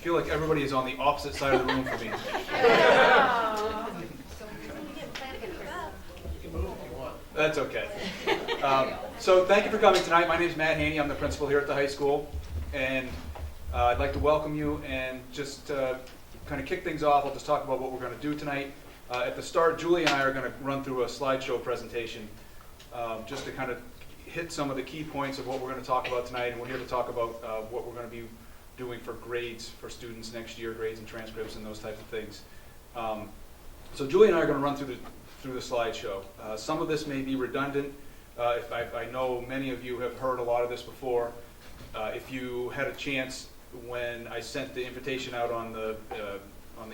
I feel like everybody is on the opposite side of the room from me. That's okay. So thank you for coming tonight. My name is Matt Haney. I'm the principal here at the high school. And I'd like to welcome you and just kind of kick things off. I'll just talk about what we're going to do tonight. At the start, Julie and I are going to run through a slideshow presentation just to kind of hit some of the key points of what we're going to talk about tonight. And we're here to talk about what we're going to be doing for grades for students next year, grades and transcripts and those types of things. So Julie and I are going to run through the slideshow. Some of this may be redundant. I know many of you have heard a lot of this before. If you had a chance when I sent the invitation out on the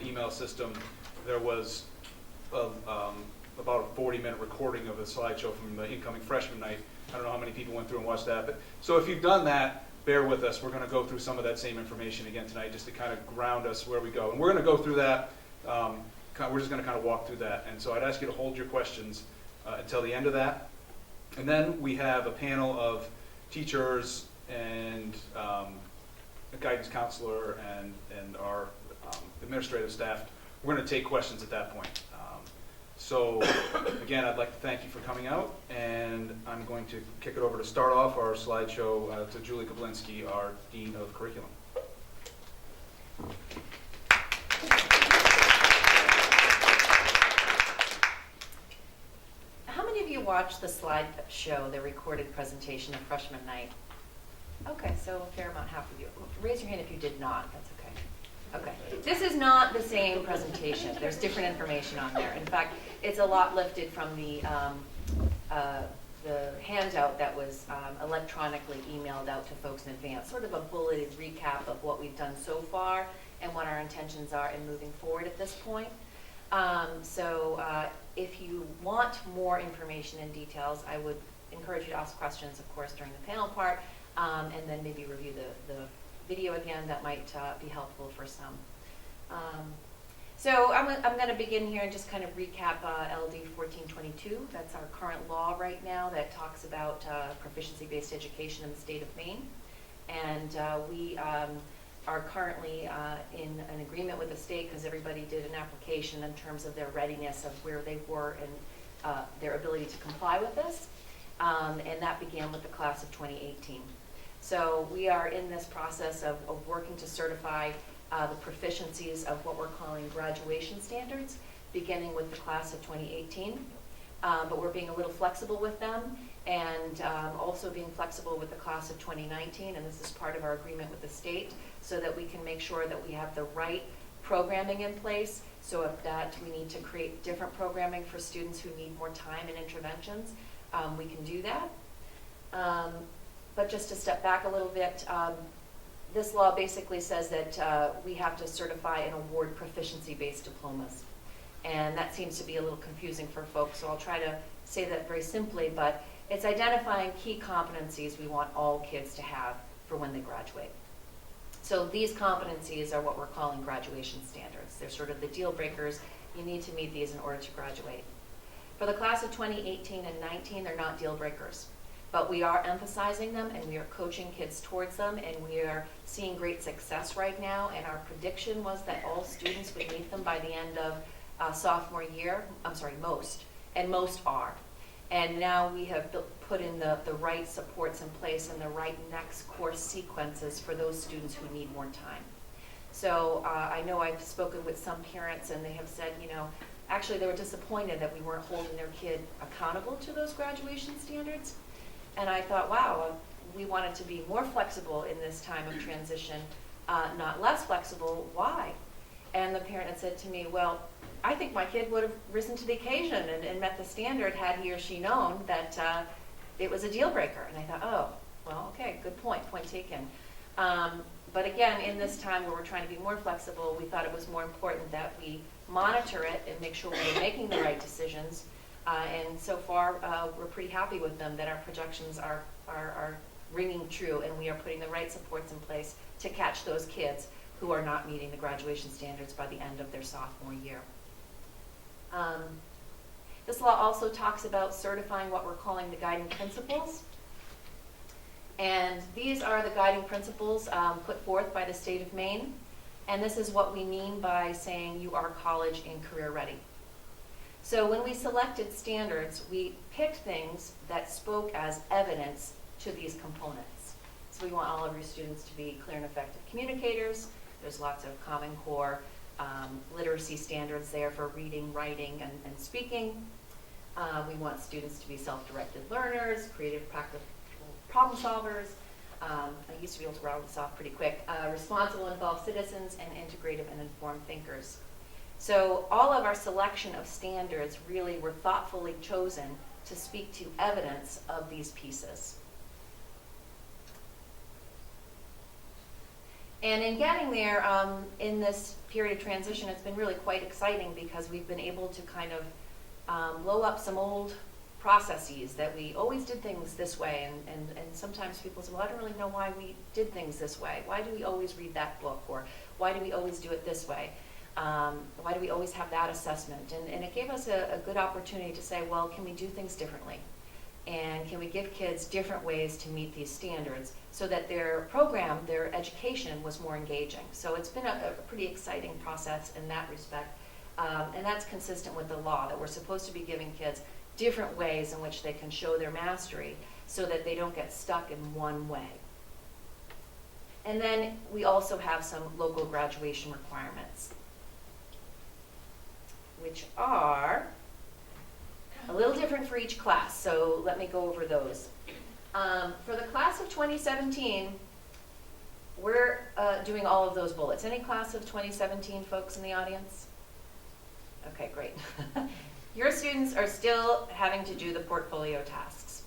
email system, there was about a 40-minute recording of a slideshow from the incoming freshman night. I don't know how many people went through and watched that. But so if you've done that, bear with us. We're going to go through some of that same information again tonight just to kind of ground us where we go. And we're going to go through that. We're just going to kind of walk through that. And so I'd ask you to hold your questions until the end of that. And then we have a panel of teachers and a guidance counselor and our administrative staff. We're going to take questions at that point. So again, I'd like to thank you for coming out, and I'm going to kick it over to start off our slideshow to Julie Kablinski, our Dean of Curriculum. How many of you watched the slideshow, the recorded presentation of freshman night? Okay, so a fair amount, half of you. Raise your hand if you did not. That's okay. Okay. This is not the same presentation. There's different information on there. In fact, it's a lot lifted from the handout that was electronically emailed out to folks in advance, sort of a bulleted recap of what we've done so far and what our intentions are in moving forward at this point. If you want more information and details, I would encourage you to ask questions, of course, during the panel part, and then maybe review the video again. That might be helpful for some. So I'm going to begin here and just kind of recap LD 1422. That's our current law right now that talks about proficiency-based education in the state of Maine. And we are currently in an agreement with the state because everybody did an application in terms of their readiness of where they were and their ability to comply with this. And that began with the class of 2018. So we are in this process of working to certify the proficiencies of what we're calling graduation standards, beginning with the class of 2018. But we're being a little flexible with them and also being flexible with the class of 2019. And this is part of our agreement with the state so that we can make sure that we have the right programming in place. So if that we need to create different programming for students who need more time and interventions, we can do that. But just to step back a little bit, this law basically says that we have to certify and award proficiency-based diplomas. And that seems to be a little confusing for folks, so I'll try to say that very simply, but it's identifying key competencies we want all kids to have for when they graduate. So these competencies are what we're calling graduation standards. They're sort of the deal breakers. You need to meet these in order to graduate. For the class of 2018 and 19, they're not deal breakers. But we are emphasizing them and we are coaching kids towards them, and we are seeing great success right now, and our prediction was that all students would meet them by the end of sophomore year. Most, and most are. And now we have put in the right supports in place and the right next course sequences for those students who need more time. So I know I've spoken with some parents and they have said, actually they were disappointed that we weren't holding their kid accountable to those graduation standards. And I thought, wow, we wanted to be more flexible in this time of transition, not less flexible. Why? And the parent had said to me, well, I think my kid would have risen to the occasion and met the standard had he or she known that it was a deal breaker. And I thought, oh, well, okay, good point taken. But again, in this time where we're trying to be more flexible, we thought it was more important that we monitor it and make sure we're making the right decisions. And so far, we're pretty happy with them, that our projections are ringing true, and we are putting the right supports in place to catch those kids who are not meeting the graduation standards by the end of their sophomore year. This law also talks about certifying what we're calling the guiding principles. And these are the guiding principles put forth by the state of Maine. And this is what we mean by saying you are college and career ready. So when we selected standards, we picked things that spoke as evidence to these components. So we want all of your students to be clear and effective communicators. There's lots of Common Core literacy standards there for reading, writing, and speaking. We want students to be self-directed learners, creative, practical problem solvers. I used to be able to rattle this off pretty quick. Responsible, involved citizens, and integrative and informed thinkers. So all of our selection of standards really were thoughtfully chosen to speak to evidence of these pieces. And in getting there, in this period of transition, it's been really quite exciting because we've been able to kind of blow up some old processes that we always did things this way, and sometimes people say, well, I don't really know why we did things this way. Why do we always read that book? Or why do we always do it this way? Why do we always have that assessment? And it gave us a good opportunity to say, well, can we do things differently? And can we give kids different ways to meet these standards so that their program, their education was more engaging? So it's been a pretty exciting process in that respect. And that's consistent with the law, that we're supposed to be giving kids different ways in which they can show their mastery so that they don't get stuck in one way. And then we also have some local graduation requirements, which are a little different for each class, so let me go over those. For the class of 2017, we're doing all of those bullets. Any class of 2017 folks in the audience? Okay, great. Your students are still having to do the portfolio tasks.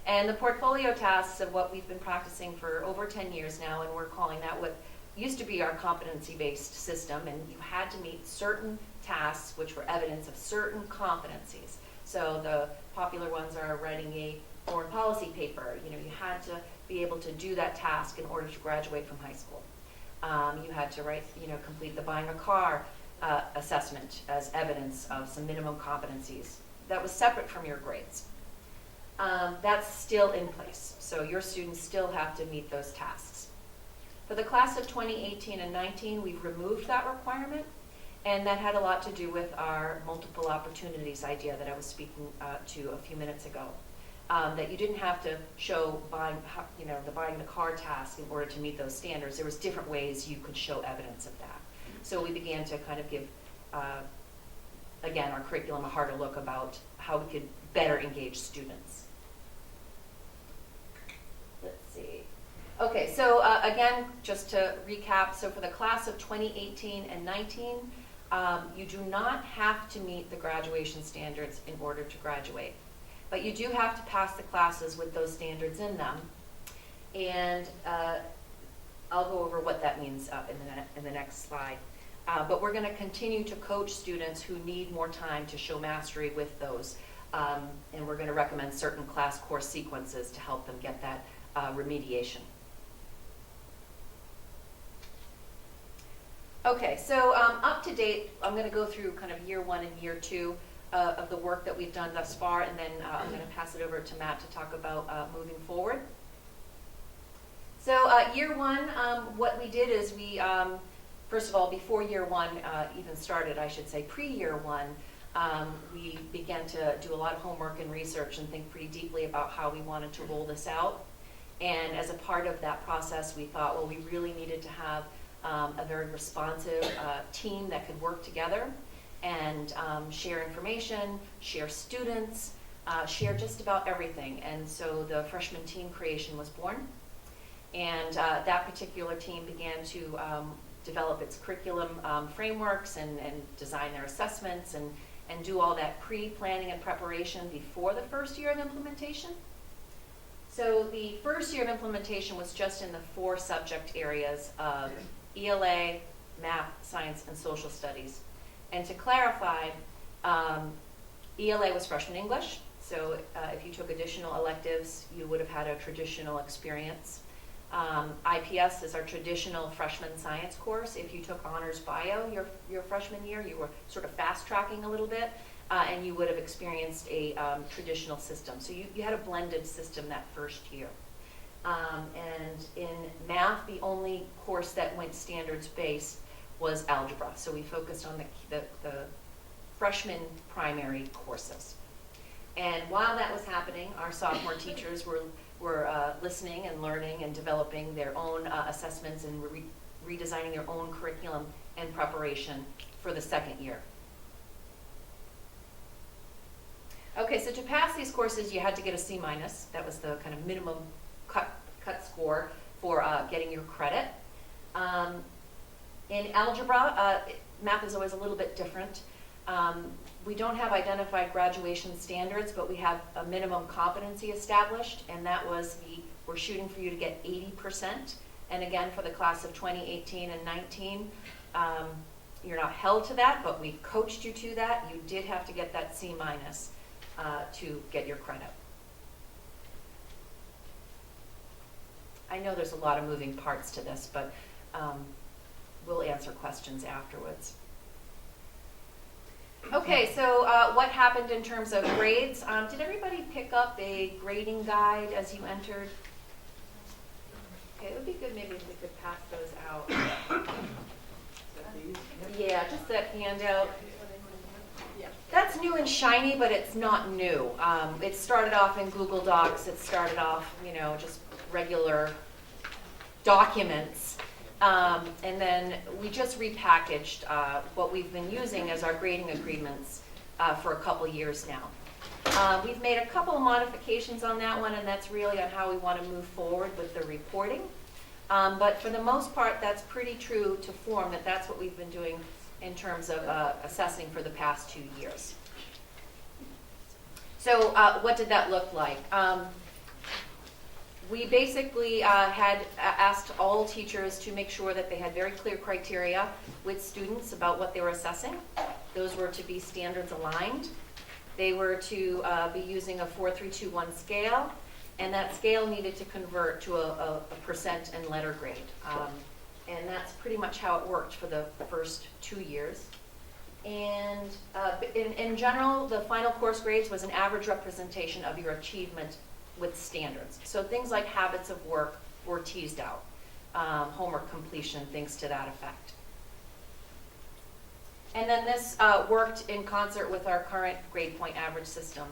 And the portfolio tasks of what we've been practicing for over 10 years now, and we're calling that what used to be our competency-based system, and you had to meet certain tasks which were evidence of certain competencies. So the popular ones are writing a foreign policy paper. You know, you had to be able to do that task in order to graduate from high school. You had to write, complete the buying a car assessment as evidence of some minimum competencies. That was separate from your grades. That's still in place. So your students still have to meet those tasks. For the class of 2018 and 19, we've removed that requirement. And that had a lot to do with our multiple opportunities idea that I was speaking to a few minutes ago. That you didn't have to show buying the car task in order to meet those standards. There was different ways you could show evidence of that. So we began to kind of give, again, our curriculum a harder look about how we could better engage students. Let's see. Okay, so again, just to recap, so for the class of 2018 and 19, you do not have to meet the graduation standards in order to graduate. But you do have to pass the classes with those standards in them. And I'll go over what that means in the next slide. But we're going to continue to coach students who need more time to show mastery with those. And we're going to recommend certain class course sequences to help them get that remediation. Okay, so up to date, I'm going to go through kind of year one and year two of the work that we've done thus far, and then I'm going to pass it over to Matt to talk about moving forward. So year one, what we did is we, first of all, before year one even started, I should say pre-year one, we began to do a lot of homework and research and think pretty deeply about how we wanted to roll this out. And as a part of that process, we thought, well, we really needed to have a very responsive team that could work together and share information, share students, share just about everything. And so the freshman team creation was born. And that particular team began to develop its curriculum frameworks and design their assessments and do all that pre-planning and preparation before the first year of implementation. So the first year of implementation was just in the 4 subject areas of ELA, math, science, and social studies. And to clarify, ELA was freshman English, so if you took additional electives, you would have had a traditional experience. IPS is our traditional freshman science course. If you took honors bio your freshman year, you were sort of fast-tracking a little bit, and you would have experienced a traditional system. So you had a blended system that first year. And in math, the only course that went standards-based was algebra. So we focused on the freshman primary courses. And while that was happening, our sophomore teachers were listening and learning and developing their own assessments and redesigning their own curriculum and preparation for the second year. Okay, so to pass these courses, you had to get a C-. That was the kind of minimum cut score for getting your credit. In algebra, math is always a little bit different. We don't have identified graduation standards, but we have a minimum competency established, and that was we're shooting for you to get 80%. And again, for the class of 2018 and 19, you're not held to that, but we coached you to that. You did have to get that C- to get your credit. I know there's a lot of moving parts to this, but we'll answer questions afterwards. Okay, so what happened in terms of grades? Did everybody pick up a grading guide as you entered? Okay, it would be good maybe if we could pass those out. Yeah, just that handout. That's new and shiny, but it's not new. It started off in Google Docs. It started off, just regular documents. And then we just repackaged what we've been using as our grading agreements for a couple years now. We've made a couple of modifications on that one, and that's really on how we want to move forward with the reporting. But for the most part, that's pretty true to form, that's what we've been doing in terms of assessing for the past 2 years. So what did that look like? We basically had asked all teachers to make sure that they had very clear criteria with students about what they were assessing. Those were to be standards aligned. They were to be using a 4-3-2-1 scale, and that scale needed to convert to a percent and letter grade. And that's pretty much how it worked for the first 2 years. And in general, the final course grades was an average representation of your achievement with standards. So things like habits of work were teased out, homework completion, things to that effect. And then this worked in concert with our current grade point average system.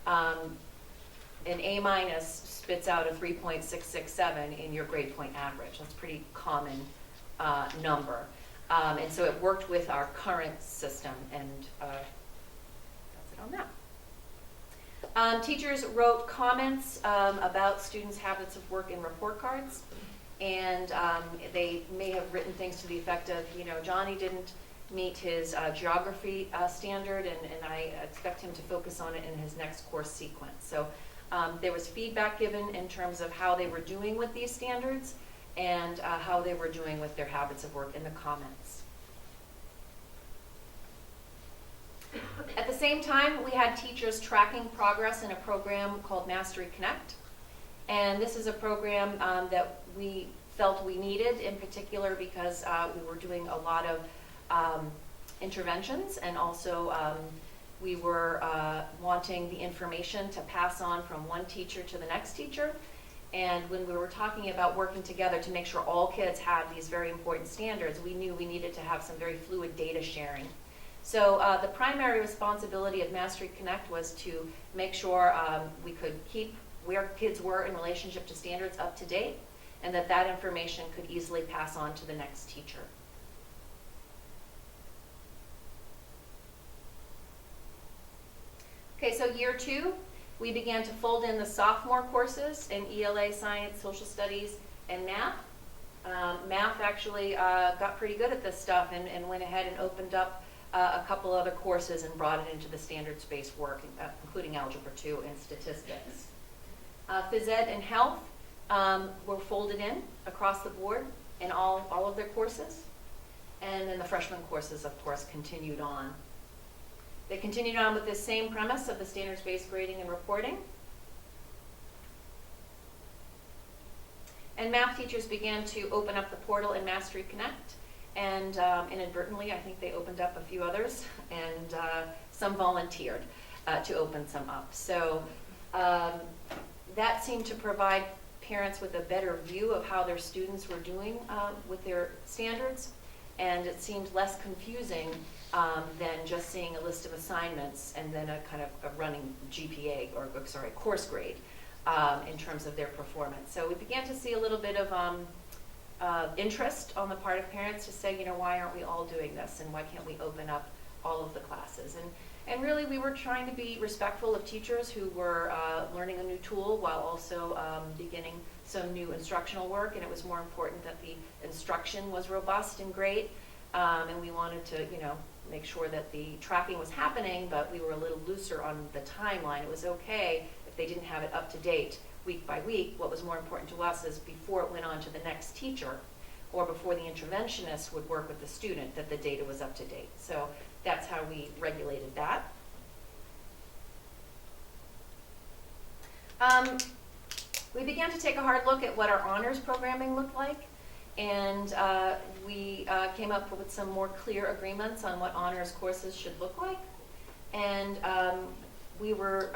An A- spits out a 3.667 in your grade point average. That's a pretty common number. And so it worked with our current system, and that's it on that. Teachers wrote comments about students' habits of work in report cards, and they may have written things to the effect of, Johnny didn't meet his geography standard, and I expect him to focus on it in his next course sequence. So there was feedback given in terms of how they were doing with these standards and how they were doing with their habits of work in the comments. At the same time, we had teachers tracking progress in a program called Mastery Connect. And this is a program that we felt we needed, in particular because we were doing a lot of interventions, and also we were wanting the information to pass on from one teacher to the next teacher. And when we were talking about working together to make sure all kids had these very important standards, we knew we needed to have some very fluid data sharing. So the primary responsibility of Mastery Connect was to make sure we could keep where kids were in relationship to standards up to date, and that information could easily pass on to the next teacher. Okay, so year 2, we began to fold in the sophomore courses in ELA, science, social studies, and math. Math actually got pretty good at this stuff and went ahead and opened up a couple other courses and brought it into the standards-based work, including Algebra 2 and statistics. Phys ed and health were folded in across the board in all of their courses. And then the freshman courses, of course, continued on. They continued on with this same premise of the standards-based grading and reporting. And math teachers began to open up the portal in Mastery Connect. And inadvertently, I think they opened up a few others, and some volunteered to open some up. So that seemed to provide parents with a better view of how their students were doing with their standards. and it seemed less confusing than just seeing a list of assignments and then a kind of a running GPA, or sorry, course grade in terms of their performance. So we began to see a little bit of interest on the part of parents to say, you know, why aren't we all doing this, and why can't we open up all of the classes? And really, we were trying to be respectful of teachers who were learning a new tool while also beginning some new instructional work, and it was more important that the instruction was robust and great, and we wanted to, you know, make sure that the tracking was happening, but we were a little looser on the timeline. It was okay if they didn't have it up to date week by week. What was more important to us is before it went on to the next teacher, or before the interventionist would work with the student, that the data was up to date. So that's how we regulated that. We began to take a hard look at what our honors programming looked like, and we came up with some more clear agreements on what honors courses should look like. And we were,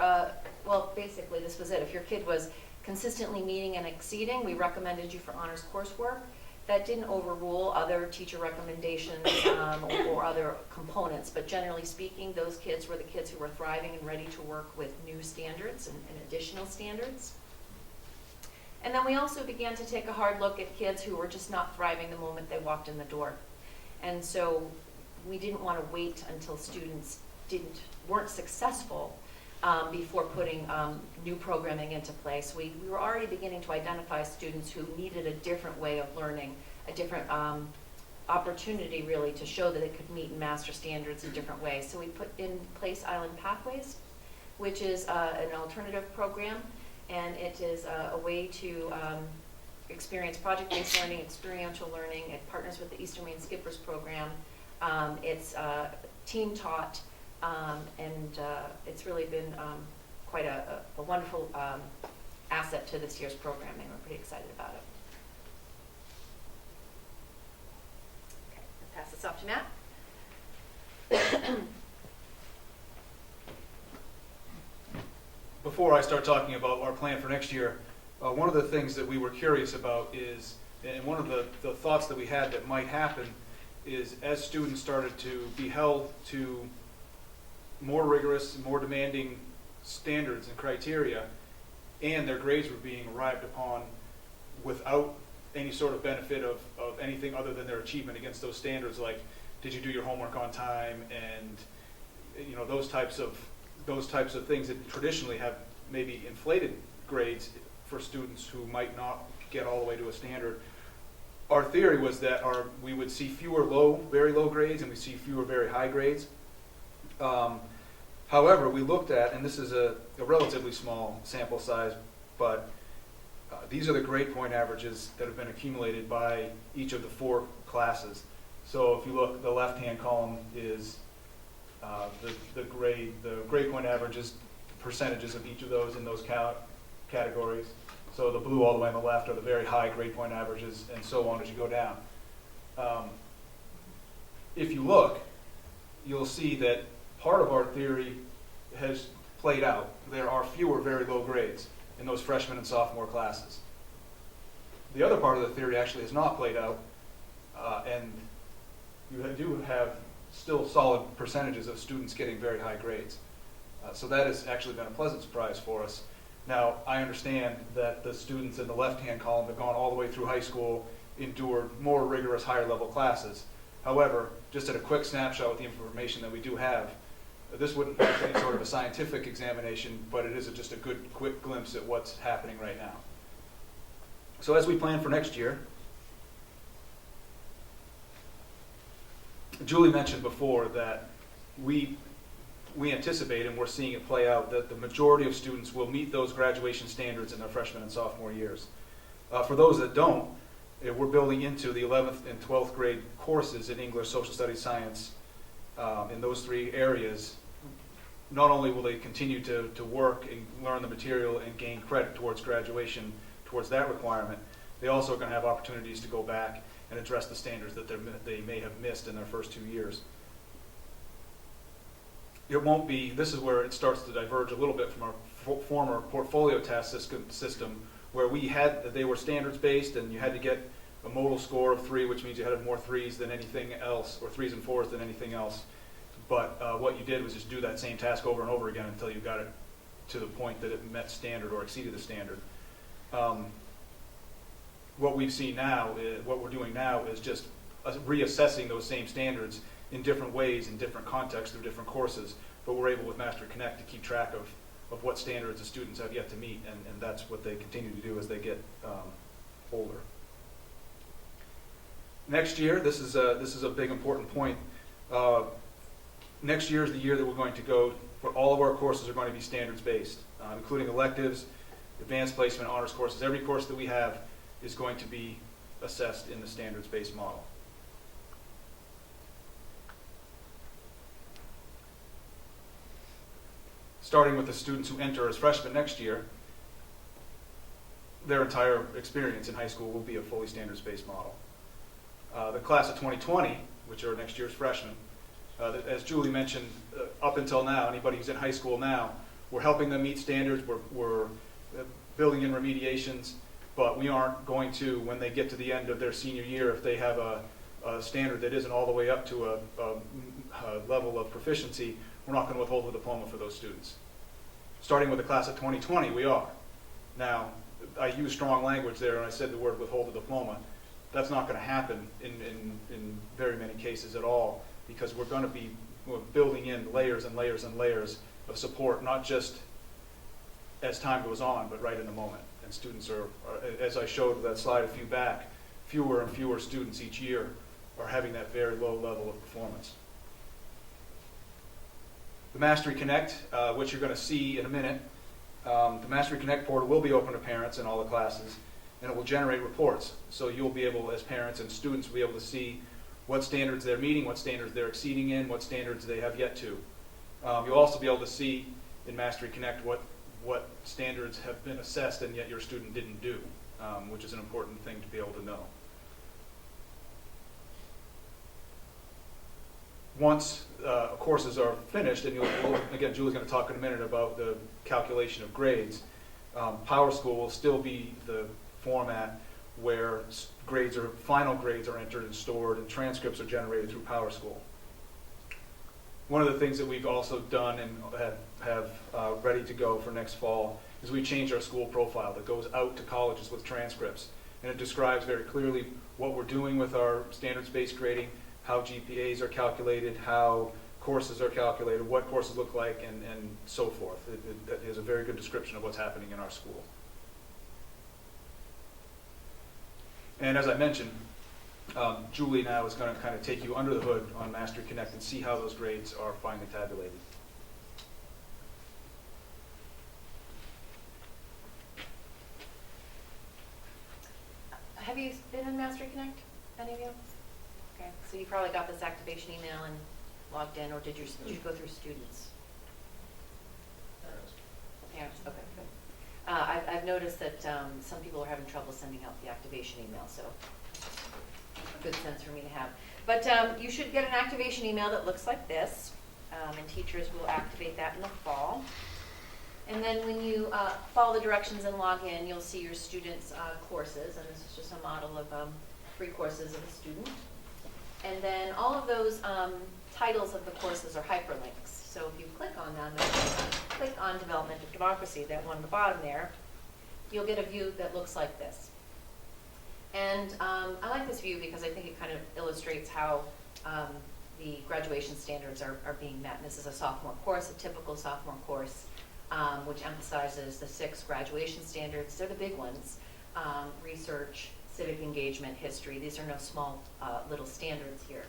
well, basically this was it. If your kid was consistently meeting and exceeding, we recommended you for honors coursework. That didn't overrule other teacher recommendations or other components, but generally speaking, those kids were the kids who were thriving and ready to work with new standards and additional standards. And then we also began to take a hard look at kids who were just not thriving the moment they walked in the door. And so we didn't want to wait until students weren't successful before putting new programming into place. We were already beginning to identify students who needed a different way of learning, a different opportunity really to show that it could meet and master standards in different ways. So we put in place Island Pathways, which is an alternative program, and it is a way to experience project-based learning, experiential learning. It partners with the Eastern Maine Skippers program. It's team taught. And it's really been quite a wonderful asset to this year's programming. We're pretty excited about it. Okay, I'll pass this off to Matt. Before I start talking about our plan for next year, one of the things that we were curious about is, and one of the thoughts that we had that might happen is, as students started to be held to more rigorous, more demanding standards and criteria, and their grades were being arrived upon without any sort of benefit of anything other than their achievement against those standards, like did you do your homework on time, and you know, those types of things that traditionally have maybe inflated grades for students who might not get all the way to a standard. Our theory was that we would see fewer very low grades, and we see fewer very high grades. However, we looked at, and this is a relatively small sample size, but these are the grade point averages that have been accumulated by each of the 4 classes. So if you look, the left-hand column is the grade point averages, percentages of each of those in those categories. So the blue all the way on the left are the very high grade point averages, and so on as you go down. If you look, you'll see that part of our theory has played out. There are fewer very low grades in those freshman and sophomore classes. The other part of the theory actually has not played out, and you do have still solid percentages of students getting very high grades. So that has actually been a pleasant surprise for us. Now, I understand that the students in the left-hand column have gone all the way through high school, endured more rigorous higher level classes. However, just at a quick snapshot with the information that we do have, this wouldn't be any sort of a scientific examination, but it is just a good quick glimpse at what's happening right now. So as we plan for next year, Julie mentioned before that we anticipate, and we're seeing it play out, that the majority of students will meet those graduation standards in their freshman and sophomore years. For those that don't, we're building into the 11th and 12th grade courses in English, social studies, science, in those 3 areas. Not only will they continue to work and learn the material and gain credit towards graduation, towards that requirement, they also are going to have opportunities to go back and address the standards that they may have missed in their first 2 years. It won't be, this is where it starts to diverge a little bit from our former portfolio task system, where they were standards based and you had to get a modal score of 3, which means you had more 3s than anything else, or 3s and 4s than anything else. But what you did was just do that same task over and over again until you got it to the point that it met standard or exceeded the standard. What we've seen now, what we're doing now is just reassessing those same standards in different ways, in different contexts, through different courses. But we're able with Mastery Connect to keep track of what standards the students have yet to meet, and that's what they continue to do as they get older. Next year, this is a big important point. Next year is the year that we're going to go, where all of our courses are going to be standards-based, including electives, advanced placement, honors courses. Every course that we have is going to be assessed in the standards-based model. Starting with the students who enter as freshmen next year, their entire experience in high school will be a fully standards-based model. The class of 2020, which are next year's freshmen, as Julie mentioned, up until now, anybody who's in high school now, we're helping them meet standards, we're building in remediations, but we aren't going to, when they get to the end of their senior year, if they have a standard that isn't all the way up to a level of proficiency, we're not going to withhold the diploma for those students. Starting with the class of 2020, we are. Now, I use strong language there, and I said the word withhold the diploma. That's not going to happen in very many cases at all, because we're going to be building in layers and layers and layers of support, not just as time goes on, but right in the moment. And students are as I showed that slide a few back, fewer and fewer students each year are having that very low level of performance. The Mastery Connect, which you're going to see in a minute, the Mastery Connect portal will be open to parents in all the classes, and it will generate reports. So you'll be able, as parents and students, be able to see what standards they're meeting, what standards they're exceeding in, what standards they have yet to. You'll also be able to see in Mastery Connect what standards have been assessed and yet your student didn't do, which is an important thing to be able to know. Once courses are finished, and again, Julie's going to talk in a minute about the calculation of grades, PowerSchool will still be the format where final grades are entered and stored, and transcripts are generated through PowerSchool. One of the things that we've also done and have ready to go for next fall is we changed our school profile that goes out to colleges with transcripts, and it describes very clearly what we're doing with our standards-based grading, how GPAs are calculated, how courses are calculated, what courses look like, and so forth. It is a very good description of what's happening in our school. And as I mentioned, Julie now is going to kind of take you under the hood on Mastery Connect and see how those grades are finally tabulated. Have you been in Mastery Connect, any of you? Okay, so you probably got this activation email and logged in, or did you go through students? Parents, okay, good. I've noticed that some people are having trouble sending out the activation email, so a good sense for me to have. But you should get an activation email that looks like this, and teachers will activate that in the fall. And then when you follow the directions and log in, you'll see your students' courses, and this is just a model of 3 courses of a student. And then all of those titles of the courses are hyperlinks. So if you click on them, click on Development of Democracy, that one at the bottom there, you'll get a view that looks like this. And I like this view because I think it kind of illustrates how the graduation standards are being met. And this is a sophomore course, a typical sophomore course, which emphasizes the 6 graduation standards. They're the big ones: research, civic engagement, history. These are no small little standards here.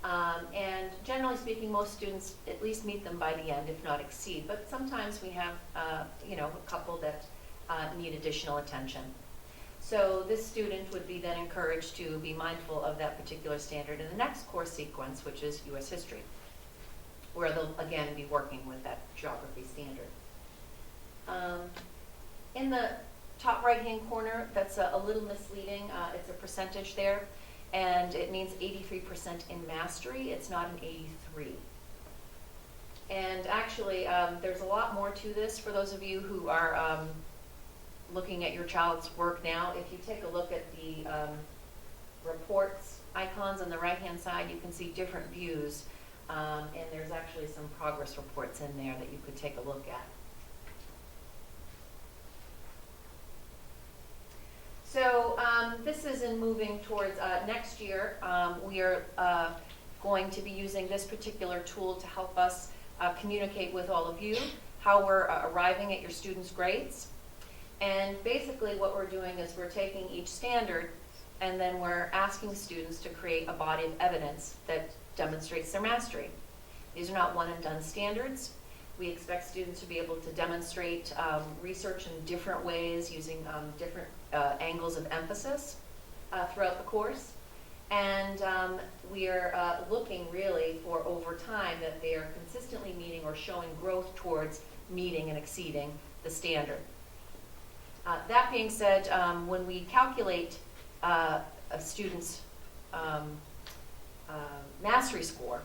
And generally speaking, most students at least meet them by the end, if not exceed. But sometimes we have, a couple that need additional attention. So this student would be then encouraged to be mindful of that particular standard in the next course sequence, which is U.S. history, where they'll again be working with that geography standard. In the top right-hand corner, that's a little misleading. It's a percentage there, and it means 83% in mastery. It's not an 83. And actually, there's a lot more to this for those of you who are looking at your child's work now. If you take a look at the reports icons on the right-hand side, you can see different views, and there's actually some progress reports in there that you could take a look at. So this is in moving towards next year. We are going to be using this particular tool to help us communicate with all of you how we're arriving at your students' grades. And basically what we're doing is we're taking each standard and then we're asking students to create a body of evidence that demonstrates their mastery. These are not one and done standards. We expect students to be able to demonstrate research in different ways using different angles of emphasis throughout the course. And we are looking really for over time that they are consistently meeting or showing growth towards meeting and exceeding the standard. That being said, when we calculate a student's mastery score,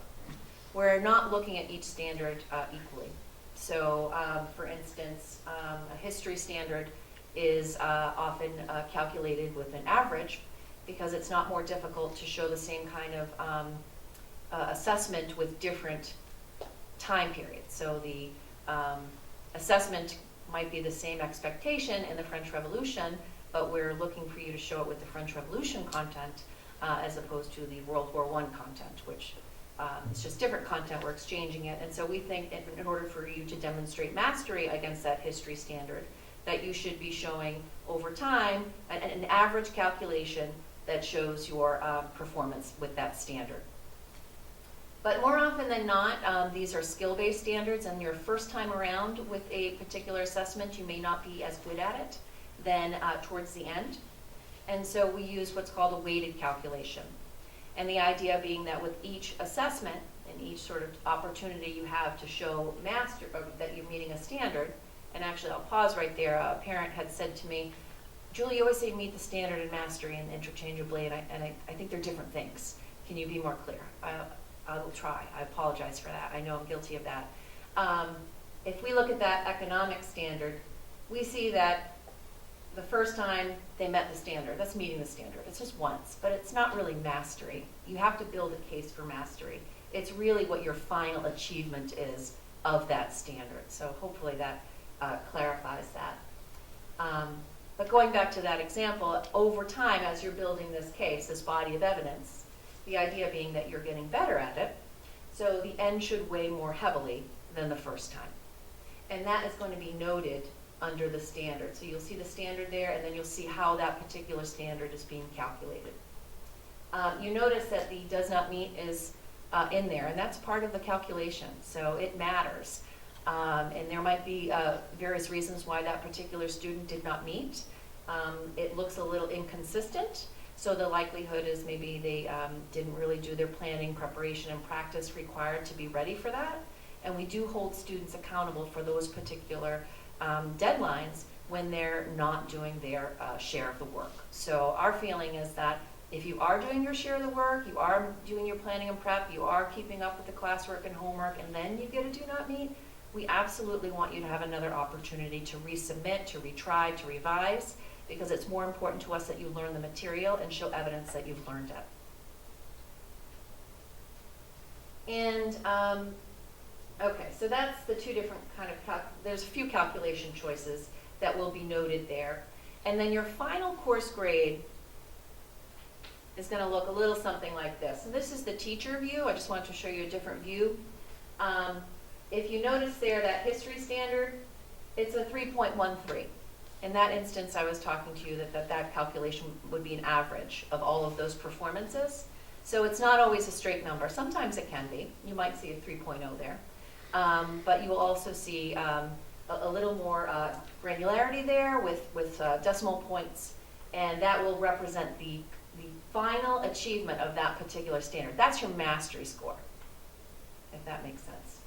we're not looking at each standard equally. So, for instance, a history standard is often calculated with an average because it's not more difficult to show the same kind of assessment with different time periods. So the assessment might be the same expectation in the French Revolution, but we're looking for you to show it with the French Revolution content as opposed to the World War I content, which it's just different content, we're exchanging it. And so we think in order for you to demonstrate mastery against that history standard, that you should be showing over time an average calculation that shows your performance with that standard. But more often than not, these are skill-based standards, and your first time around with a particular assessment, you may not be as good at it than towards the end. And so we use what's called a weighted calculation. And the idea being that with each assessment and each sort of opportunity you have to show that you're meeting a standard, and actually I'll pause right there, a parent had said to me, Julie, you always say meet the standard and mastery and interchangeably, and I think they're different things. Can you be more clear? I will try. I apologize for that. I know I'm guilty of that. If we look at that economic standard, we see that the first time they met the standard, that's meeting the standard. It's just once, but it's not really mastery. You have to build a case for mastery. It's really what your final achievement is of that standard. So hopefully that clarifies that. But going back to that example, over time, as you're building this case, this body of evidence, the idea being that you're getting better at it, so the end should weigh more heavily than the first time. And that is going to be noted under the standard. So you'll see the standard there, and then you'll see how that particular standard is being calculated. You notice that the does not meet is in there, and that's part of the calculation, so it matters. And there might be various reasons why that particular student did not meet. It looks a little inconsistent, so the likelihood is maybe they didn't really do their planning, preparation, and practice required to be ready for that. And we do hold students accountable for those particular deadlines when they're not doing their share of the work. So our feeling is that if you are doing your share of the work, you are doing your planning and prep, you are keeping up with the classwork and homework, and then you get a do not meet, we absolutely want you to have another opportunity to resubmit, to retry, to revise, because it's more important to us that you learn the material and show evidence that you've learned it. And okay, so that's the two different kind of, there's a few calculation choices that will be noted there. And then your final course grade is going to look a little something like this. And this is the teacher view. I just wanted to show you a different view. If you notice there, that history standard, it's a 3.13. In that instance, I was talking to you that calculation would be an average of all of those performances. So it's not always a straight number. Sometimes it can be. You might see a 3.0 there. But you will also see a little more granularity there with decimal points, and that will represent the final achievement of that particular standard. That's your mastery score, if that makes sense.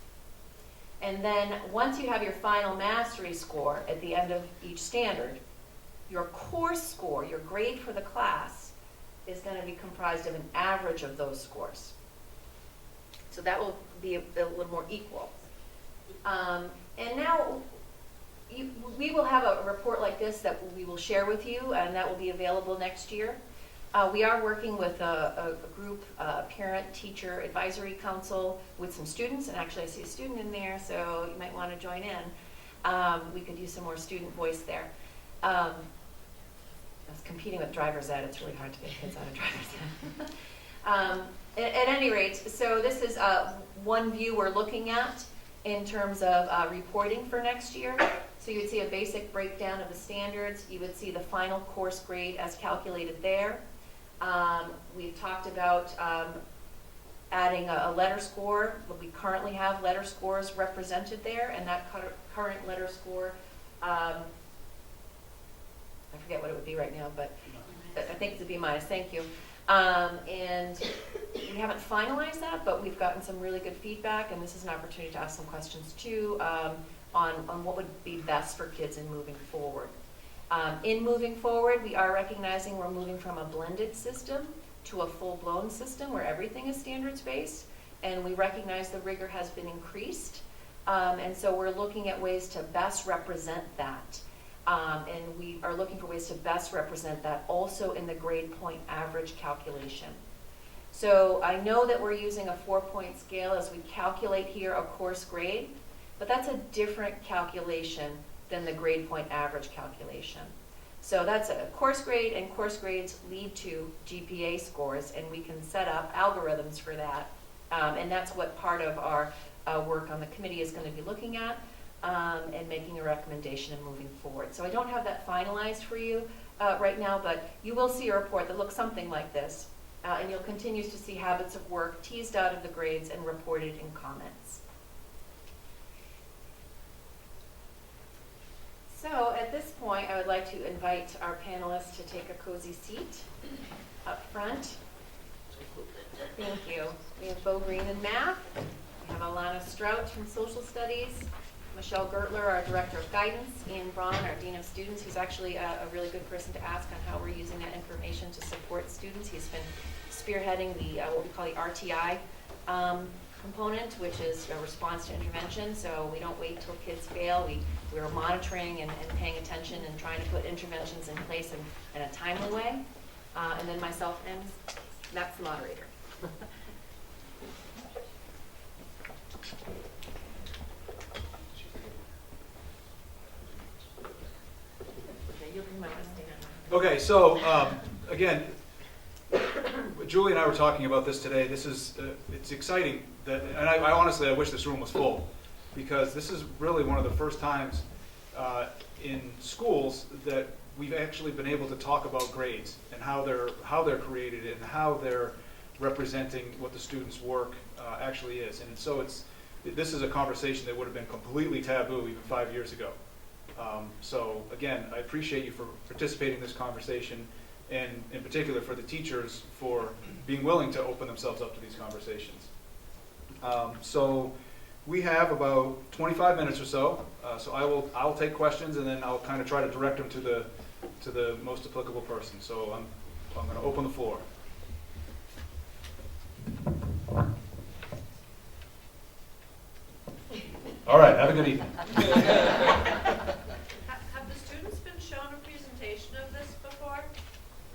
And then once you have your final mastery score at the end of each standard, your course score, your grade for the class, is going to be comprised of an average of those scores. So that will be a little more equal. And now we will have a report like this that we will share with you, and that will be available next year. We are working with a group, parent-teacher advisory council with some students, and actually I see a student in there, so you might want to join in. We could use some more student voice there. I was competing with driver's ed. It's really hard to get kids out of driver's ed. At any rate, so this is one view we're looking at in terms of reporting for next year. So you would see a basic breakdown of the standards. You would see the final course grade as calculated there. We've talked about adding a letter score. We currently have letter scores represented there, and that current letter score, I forget what it would be right now, but I think it's a B-, thank you. And we haven't finalized that, but we've gotten some really good feedback, and this is an opportunity to ask some questions too on what would be best for kids in moving forward. In moving forward, we are recognizing we're moving from a blended system to a full-blown system where everything is standards-based, and we recognize the rigor has been increased, and so we're looking at ways to best represent that. And we are looking for ways to best represent that also in the grade point average calculation. So I know that we're using a 4-point scale as we calculate here a course grade, but that's a different calculation than the grade point average calculation. So that's a course grade, and course grades lead to GPA scores, and we can set up algorithms for that. And that's what part of our work on the committee is going to be looking at. And making a recommendation and moving forward. So I don't have that finalized for you right now, but you will see a report that looks something like this, and you'll continue to see habits of work teased out of the grades and reported in comments. So at this point, I would like to invite our panelists to take a cozy seat up front. Thank you. We have Bo Green in math. We have Alana Strout from social studies. Michelle Gertler, our Director of Guidance, Ian Braun, our Dean of Students, who's actually a really good person to ask on how we're using that information to support students. He's been spearheading the what we call the RTI component, which is a response to intervention. So we don't wait till kids fail. We're monitoring and paying attention and trying to put interventions in place in a timely way. And then myself and Matt's the moderator. Okay, so again, Julie and I were talking about this today. This is it's exciting that, and I honestly I wish this room was full, because this is really one of the first times in schools that we've actually been able to talk about grades and how they're created and how they're representing what the students' work actually is. And so this is a conversation that would have been completely taboo even 5 years ago. So again, I appreciate you for participating in this conversation, and in particular for the teachers for being willing to open themselves up to these conversations. So we have about 25 minutes or so. So I'll take questions, and then I'll kind of try to direct them to the most applicable person. So I'm going to open the floor. All right, have a good evening. Have the students been shown a presentation of this before,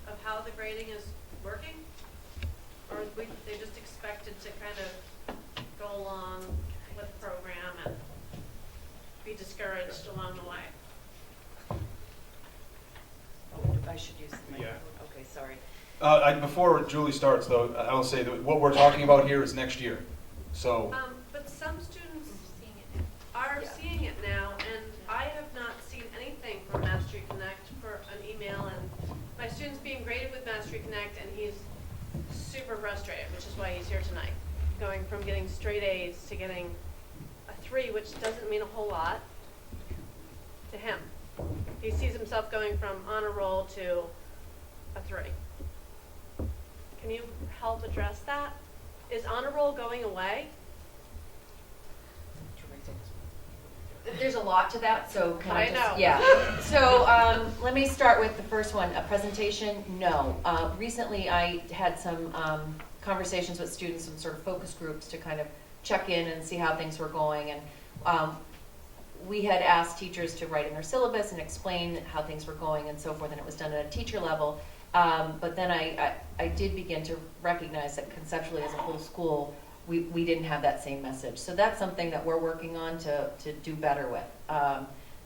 of how the grading is working? Or they just expected to kind of go along with the program and be discouraged along the way? Oh, I should use the microphone. Yeah. Okay, sorry. Before Julie starts, though, I will say that what we're talking about here is next year. So. But some students are seeing it now, and I have not seen anything from Mastery Connect for an email, and my student's being graded with Mastery Connect, and he's super frustrated, which is why he's here tonight, going from getting straight A's to getting a 3, which doesn't mean a whole lot to him. He sees himself going from honor roll to a 3. Can you help address that? Is honor roll going away? There's a lot to that, so can I I know. Yeah. So let me start with the first one, a presentation. No. Recently I had some conversations with students and sort of focus groups to kind of check in and see how things were going. And we had asked teachers to write in their syllabus and explain how things were going and so forth, and it was done at a teacher level. But then I did begin to recognize that conceptually as a whole school, we didn't have that same message. So that's something that we're working on to do better with.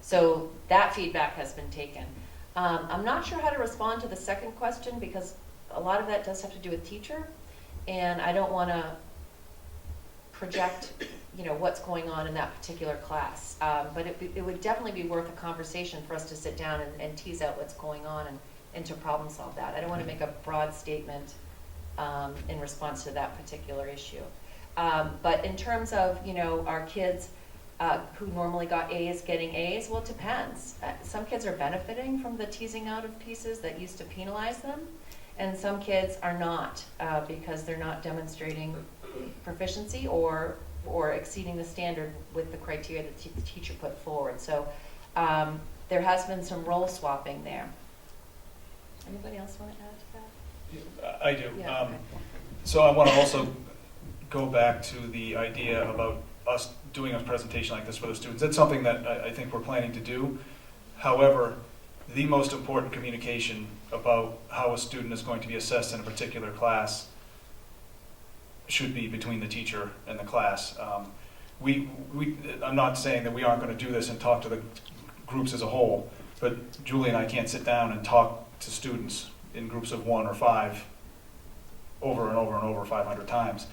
So that feedback has been taken. I'm not sure how to respond to the second question because a lot of that does have to do with teacher, and I don't want to project, what's going on in that particular class. But it would definitely be worth a conversation for us to sit down and tease out what's going on and to problem solve that. I don't want to make a broad statement in response to that particular issue. But in terms of, our kids who normally got A's getting A's, well, it depends. Some kids are benefiting from the teasing out of pieces that used to penalize them, and some kids are not because they're not demonstrating proficiency or exceeding the standard with the criteria that the teacher put forward. So there has been some role swapping there. Anybody else want to add to that? I do. Yeah, okay. So I want to also go back to the idea about us doing a presentation like this for the students. That's something that I think we're planning to do. However, the most important communication about how a student is going to be assessed in a particular class should be between the teacher and the class. I'm not saying that we aren't going to do this and talk to the groups as a whole, but Julie and I can't sit down and talk to students in groups of 1 or 5 over and over and over 500 times.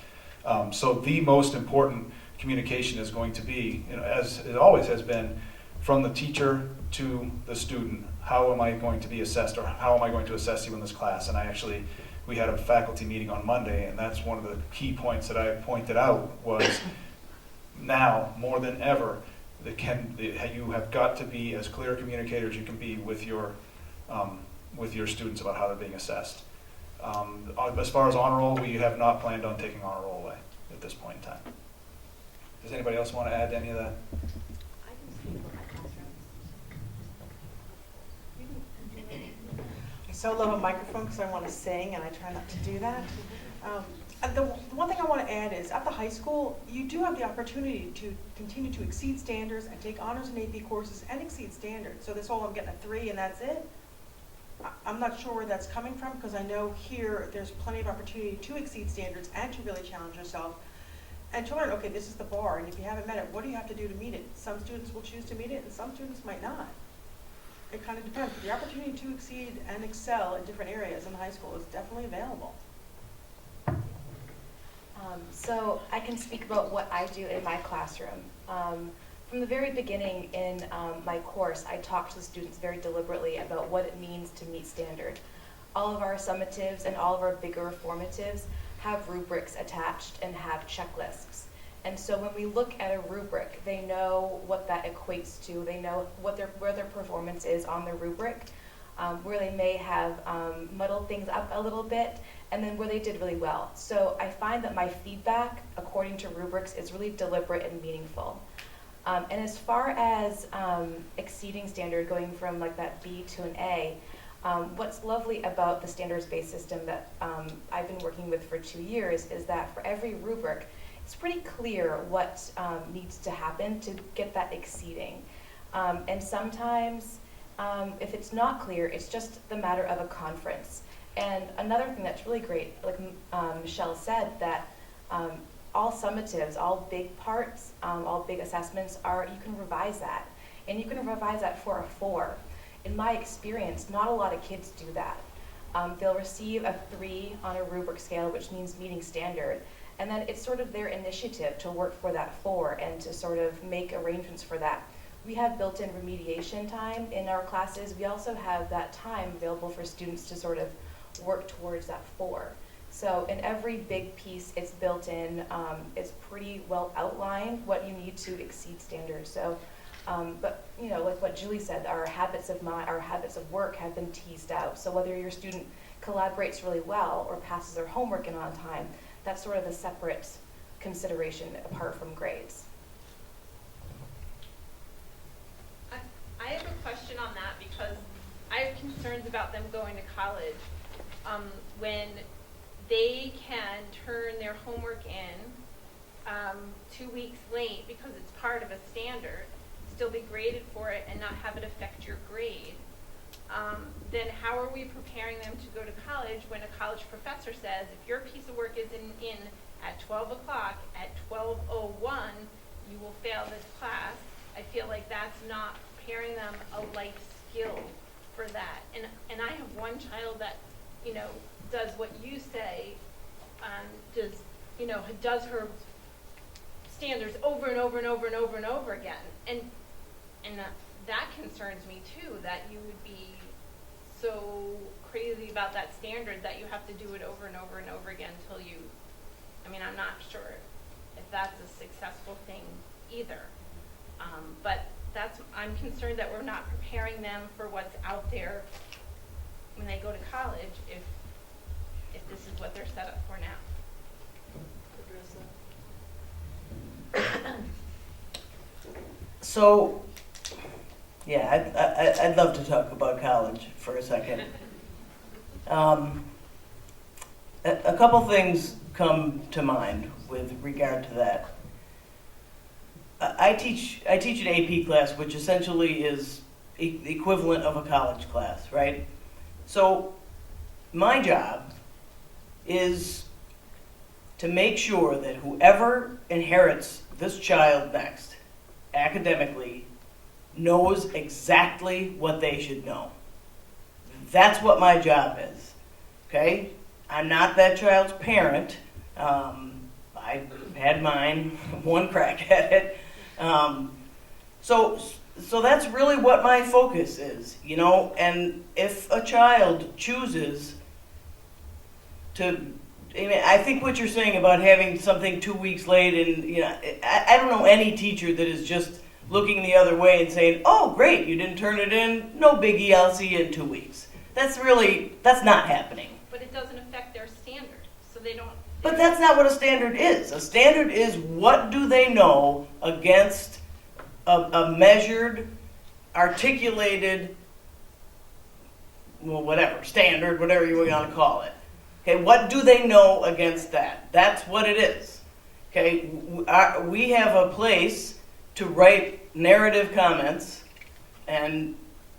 So the most important communication is going to be, as it always has been, from the teacher to the student. How am I going to be assessed, or how am I going to assess you in this class? And we had a faculty meeting on Monday, and that's one of the key points that I pointed out was now more than ever, you have got to be as clear a communicator as you can be with your students about how they're being assessed. As far as honor roll, we have not planned on taking honor roll away at this point in time. Does anybody else want to add to any of that? I can speak for my classroom. I so love a microphone because I want to sing and I try not to do that. The one thing I want to add is at the high school, you do have the opportunity to continue to exceed standards and take honors and AP courses and exceed standards. So this whole I'm getting a 3 and that's it. I'm not sure where that's coming from because I know here there's plenty of opportunity to exceed standards and to really challenge yourself and to learn, okay, this is the bar, and if you haven't met it, what do you have to do to meet it? Some students will choose to meet it and some students might not. It kind of depends, but the opportunity to exceed and excel in different areas in high school is definitely available. So I can speak about what I do in my classroom. From the very beginning in my course, I talked to the students very deliberately about what it means to meet standard. All of our summatives and all of our bigger formatives have rubrics attached and have checklists. And so when we look at a rubric, they know what that equates to. They know where their performance is on the rubric, where they may have muddled things up a little bit, and then where they did really well. So I find that my feedback, according to rubrics, is really deliberate and meaningful. And as far as exceeding standard, going from like that B to an A, what's lovely about the standards-based system that I've been working with for 2 years is that for every rubric, it's pretty clear what needs to happen to get that exceeding. And sometimes, if it's not clear, it's just the matter of a conference. And another thing that's really great, like Michelle said, that all summatives, all big parts, all big assessments you can revise that. And you can revise that for a 4. In my experience, not a lot of kids do that. They'll receive a 3 on a rubric scale, which means meeting standard. And then it's sort of their initiative to work for that 4 and to sort of make arrangements for that. We have built-in remediation time in our classes. We also have that time available for students to sort of work towards that 4. So in every big piece, it's built in. It's pretty well outlined what you need to exceed standards. So, but like what Julie said, our habits of work have been teased out. So whether your student collaborates really well or passes their homework in on time, that's sort of a separate consideration apart from grades. I have a question on that because I have concerns about them going to college when they can turn their homework in 2 weeks late because it's part of a standard, still be graded for it and not have it affect your grade. then how are we preparing them to go to college when a college professor says, if your piece of work isn't in at 12 o'clock, at 12:01, you will fail this class? I feel like that's not preparing them a life skill for that. And I have one child that, you know, does what you say, does her standards over and over and over and over and over again. And that concerns me too, that you would be so crazy about that standard that you have to do it over and over and over again until you, I mean, I'm not sure if that's a successful thing either. But I'm concerned that we're not preparing them for what's out there when they go to college if this is what they're set up for now. So, yeah, I'd love to talk about college for a second. A couple things come to mind with regard to that. I teach an AP class, which essentially is the equivalent of a college class, right? So my job is to make sure that whoever inherits this child next, academically, knows exactly what they should know. That's what my job is, okay? I'm not that child's parent. I had mine, one crack at it. So that's really what my focus is, you know? And if a child chooses to, I mean, I think what you're saying about having something 2 weeks late, and you know, I don't know any teacher that is just looking the other way and saying, "Oh, great, you didn't turn it in, no biggie, I'll see you in 2 weeks." That's not happening. But it doesn't affect their standard, so they don't. But that's not what a standard is. A standard is what do they know against a measured, articulated, well, whatever, standard, whatever you want to call it. Okay, what do they know against that? That's what it is. Okay, we have a place to write narrative comments, and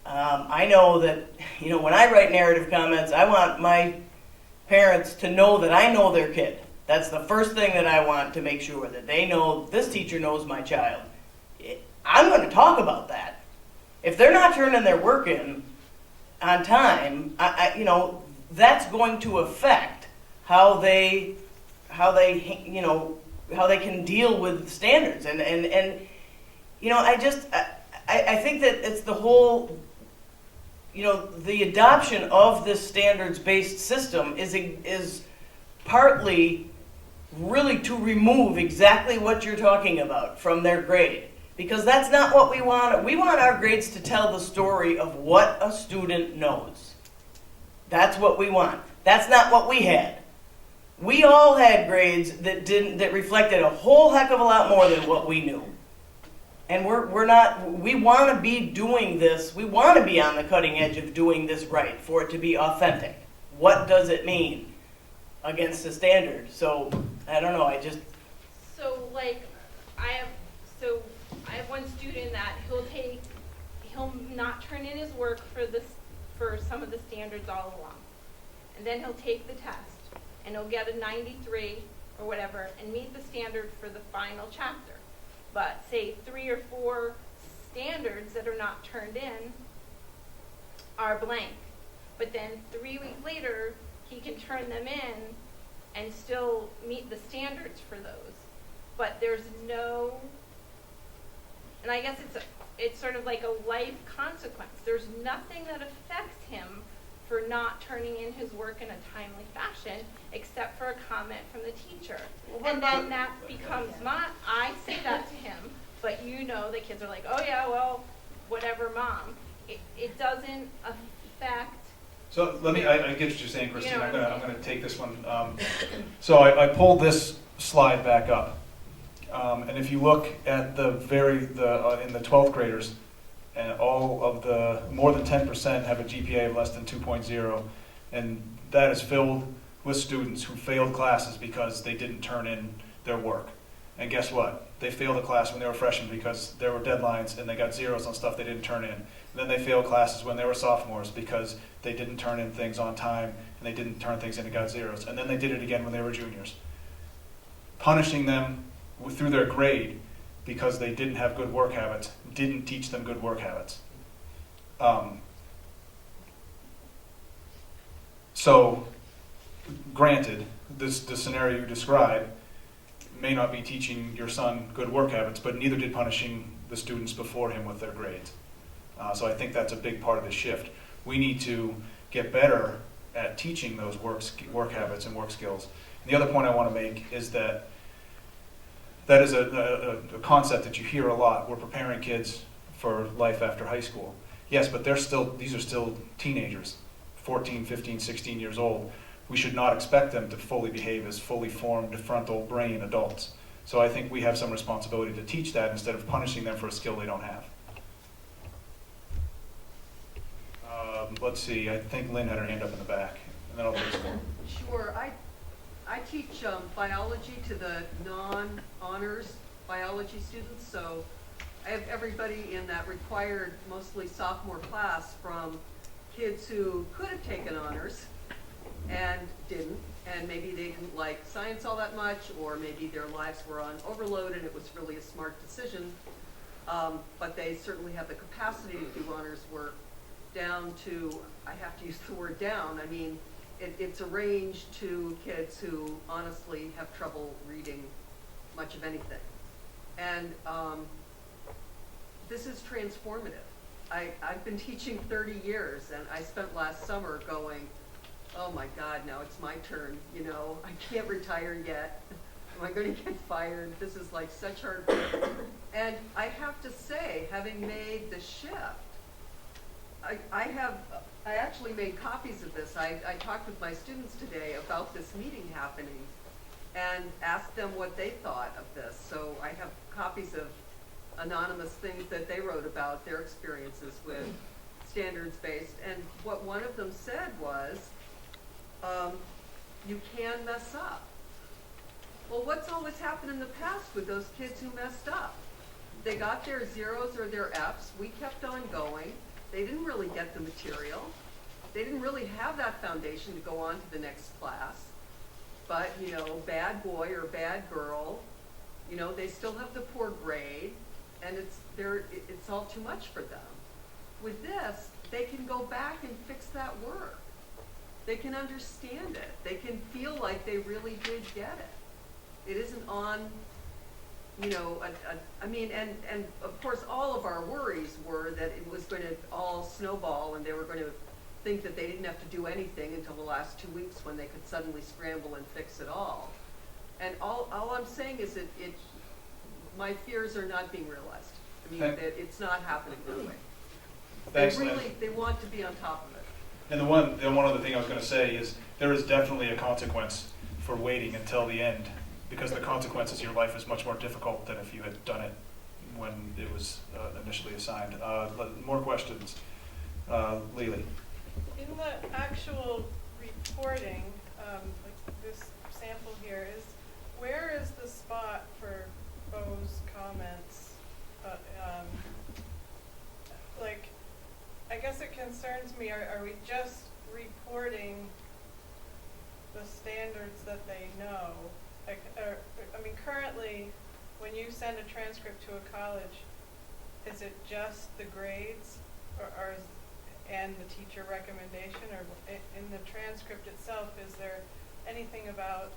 I know that, you know, when I write narrative comments, I want my parents to know that I know their kid. That's the first thing that I want, to make sure that they know this teacher knows my child. I'm going to talk about that. If they're not turning their work in on time, you know, that's going to affect how they can deal with standards. And you know, I think that it's the whole, you know, the adoption of this standards-based system is partly really to remove exactly what you're talking about from their grade. Because that's not what we want. We want our grades to tell the story of what a student knows. That's what we want. That's not what we had. We all had grades that reflected a whole heck of a lot more than what we knew. And we want to be doing this, we want to be on the cutting edge of doing this right for it to be authentic. What does it mean against the standard? So, I don't know, So, like, I have one student that he'll not turn in his work for some of the standards all along. And then he'll take the test, and he'll get a 93 or whatever, and meet the standard for the final chapter. But say 3 or 4 standards that are not turned in are blank. But then 3 weeks later, he can turn them in and still meet the standards for those. But there's no, and I guess it's sort of like a life consequence. There's nothing that affects him for not turning in his work in a timely fashion, except for a comment from the teacher. And then that becomes I say that to him, but you know the kids are like, oh yeah, well, whatever, mom. It doesn't affect. So let me, I get what you're saying, Christine. You know what I'm gonna take this one. So I pulled this slide back up. And if you look at in the 12th graders, and all of the more than 10% have a GPA of less than 2.0, and that is filled with students who failed classes because they didn't turn in their work. And guess what? They failed a class when they were freshmen because there were deadlines and they got zeros on stuff they didn't turn in. Then they failed classes when they were sophomores because they didn't turn in things on time and they didn't turn things in and got zeros. And then they did it again when they were juniors. Punishing them through their grade because they didn't have good work habits didn't teach them good work habits. So, granted, the scenario you describe may not be teaching your son good work habits, but neither did punishing the students before him with their grades. So I think that's a big part of the shift. We need to get better at teaching those work habits and work skills. And the other point I want to make is that is a concept that you hear a lot. We're preparing kids for life after high school. Yes, but these are still teenagers, 14, 15, 16 years old. We should not expect them to fully behave as fully formed frontal brain adults. So I think we have some responsibility to teach that instead of punishing them for a skill they don't have. Let's see, I think Lynn had her hand up in the back, and then I'll take some more. Sure. I teach biology to the non-honors biology students, so I have everybody in that required, mostly sophomore class, from kids who could have taken honors and didn't, and maybe they didn't like science all that much, or maybe their lives were on overload and it was really a smart decision, but they certainly have the capacity to do honors work, down to, I have to use the word down, I mean, it's a range to kids who honestly have trouble reading much of anything. And this is transformative. I've been teaching 30 years, and I spent last summer going, oh my God, now it's my turn, you know, I can't retire yet. Am I going to get fired? This is like such hard work. And I have to say, having made the shift, I actually made copies of this. I talked with my students today about this meeting happening and asked them what they thought of this. So I have copies of anonymous things that they wrote about their experiences with standards-based. And what one of them said was, you can mess up. Well, what's always happened in the past with those kids who messed up? They got their zeros or their Fs. We kept on going. They didn't really get the material. They didn't really have that foundation to go on to the next class. But, you know, bad boy or bad girl, you know, they still have the poor grade, and it's all too much for them. With this, they can go back and fix that work. They can understand it. They can feel like they really did get it. It isn't on, you know, I mean, and of course all of our worries were that it was going to all snowball and they were going to think that they didn't have to do anything until the last 2 weeks when they could suddenly scramble and fix it all. And all I'm saying is that my fears are not being realized. I mean, that it's not happening that way. Thanks, they Lynn. they want to be on top of it. And the one other thing I was going to say is there is definitely a consequence for waiting until the end, because the consequences of your life is much more difficult than if you had done it when it was initially assigned. More questions. Lily. In the actual reporting, like this sample here, where is the spot for Bo's comments? Like, I guess it concerns me, are we just reporting the standards that they know? Like, I mean, currently, when you send a transcript to a college, is it just the grades, and the teacher recommendation, or in the transcript itself, is there anything about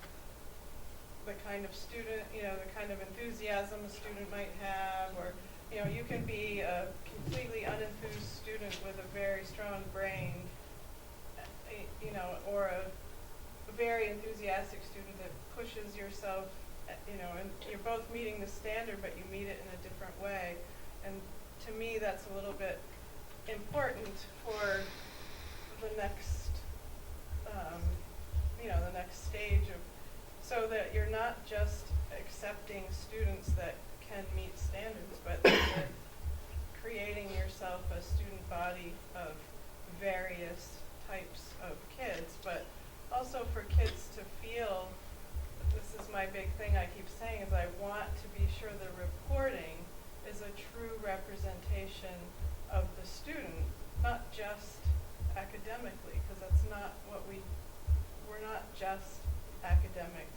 the kind of student, you know, the kind of enthusiasm a student might have, or, you know, you can be a completely unenthused student with a very strong brain, you know, or a very enthusiastic student that pushes yourself, you know, and you're both meeting the standard, but you meet it in a different way. And to me, that's a little bit important for the next, you know, the next stage of, so that you're not just accepting students that can meet standards, but that you're creating yourself a student body of various types of kids, but also for kids to feel, this is my big thing I keep saying, is I want to be sure the reporting is a true representation of the student, not just academically, because that's not what we're not just academic.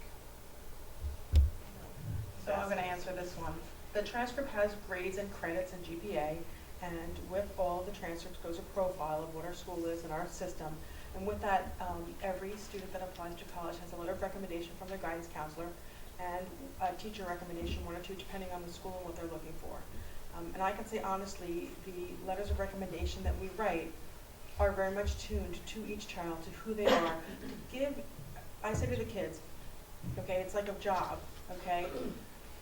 So I'm going to answer this one. The transcript has grades and credits and GPA, and with all the transcripts goes a profile of what our school is and our system. And with that, every student that applies to college has a letter of recommendation from their guidance counselor and a teacher recommendation, 1 or 2, depending on the school and what they're looking for. And I can say honestly, the letters of recommendation that we write are very much tuned to each child, to who they are. I say to the kids, okay, it's like a job, okay?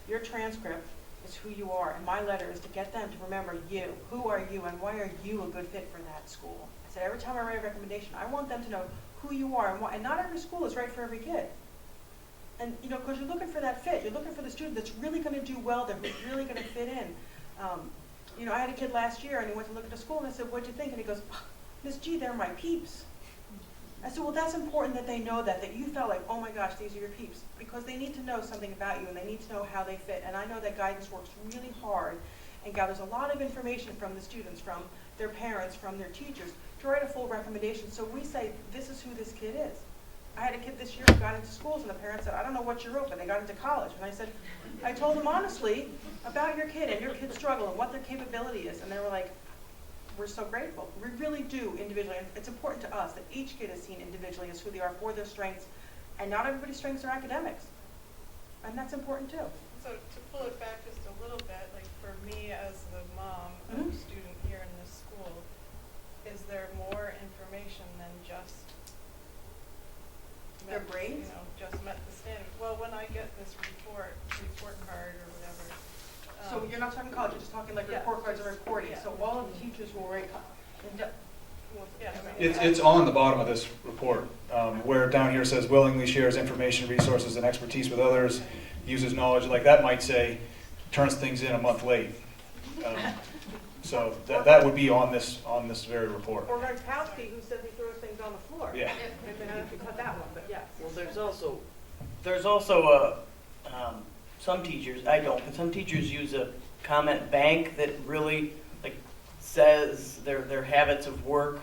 Your transcript is who you are, and my letter is to get them to remember you. Who are you, and why are you a good fit for that school? I said every time I write a recommendation, I want them to know who you are and why. And not every school is right for every kid. And you know, because you're looking for that fit. You're looking for the student that's really going to do well there, who's really going to fit in. You know, I had a kid last year, and he went to look at the school, and I said, "What'd you think?" And he goes, "Miss G, they're my peeps." I said, well, that's important that they know that you felt like, oh my gosh, these are your peeps, because they need to know something about you and they need to know how they fit. And I know that guidance works really hard and gathers a lot of information from the students, from their parents, from their teachers, to write a full recommendation. So we say, this is who this kid is. I had a kid this year who got into schools and the parents said, I don't know what you wrote, but they got into college. And I said, I told them honestly about your kid and your kid's struggle and what their capability is. And they were like, we're so grateful. We really do individually. And it's important to us that each kid is seen individually as who they are for their strengths. And not everybody's strengths are academics. And that's important too. So to pull it back just a little bit, like for me as the mom of a student here in this school, is there more information than just Their grades? You know, just met the standard. Well, when I get this report card or whatever. So you're not talking college, you're just talking like Yeah, report cards and just- reporting. yeah. So all of the teachers will write. Well, yeah, I mean, It's on the bottom of this report, where down here it says willingly shares information, resources, and expertise with others, uses knowledge, like that might say, turns things in a month late. So that would be on this very report. Or Gronkowski, who says he throws things on the floor. Yeah. And then I have to cut that one, but yes. Well, there's also some teachers, I don't, but some teachers use a comment bank that really like says their habits of work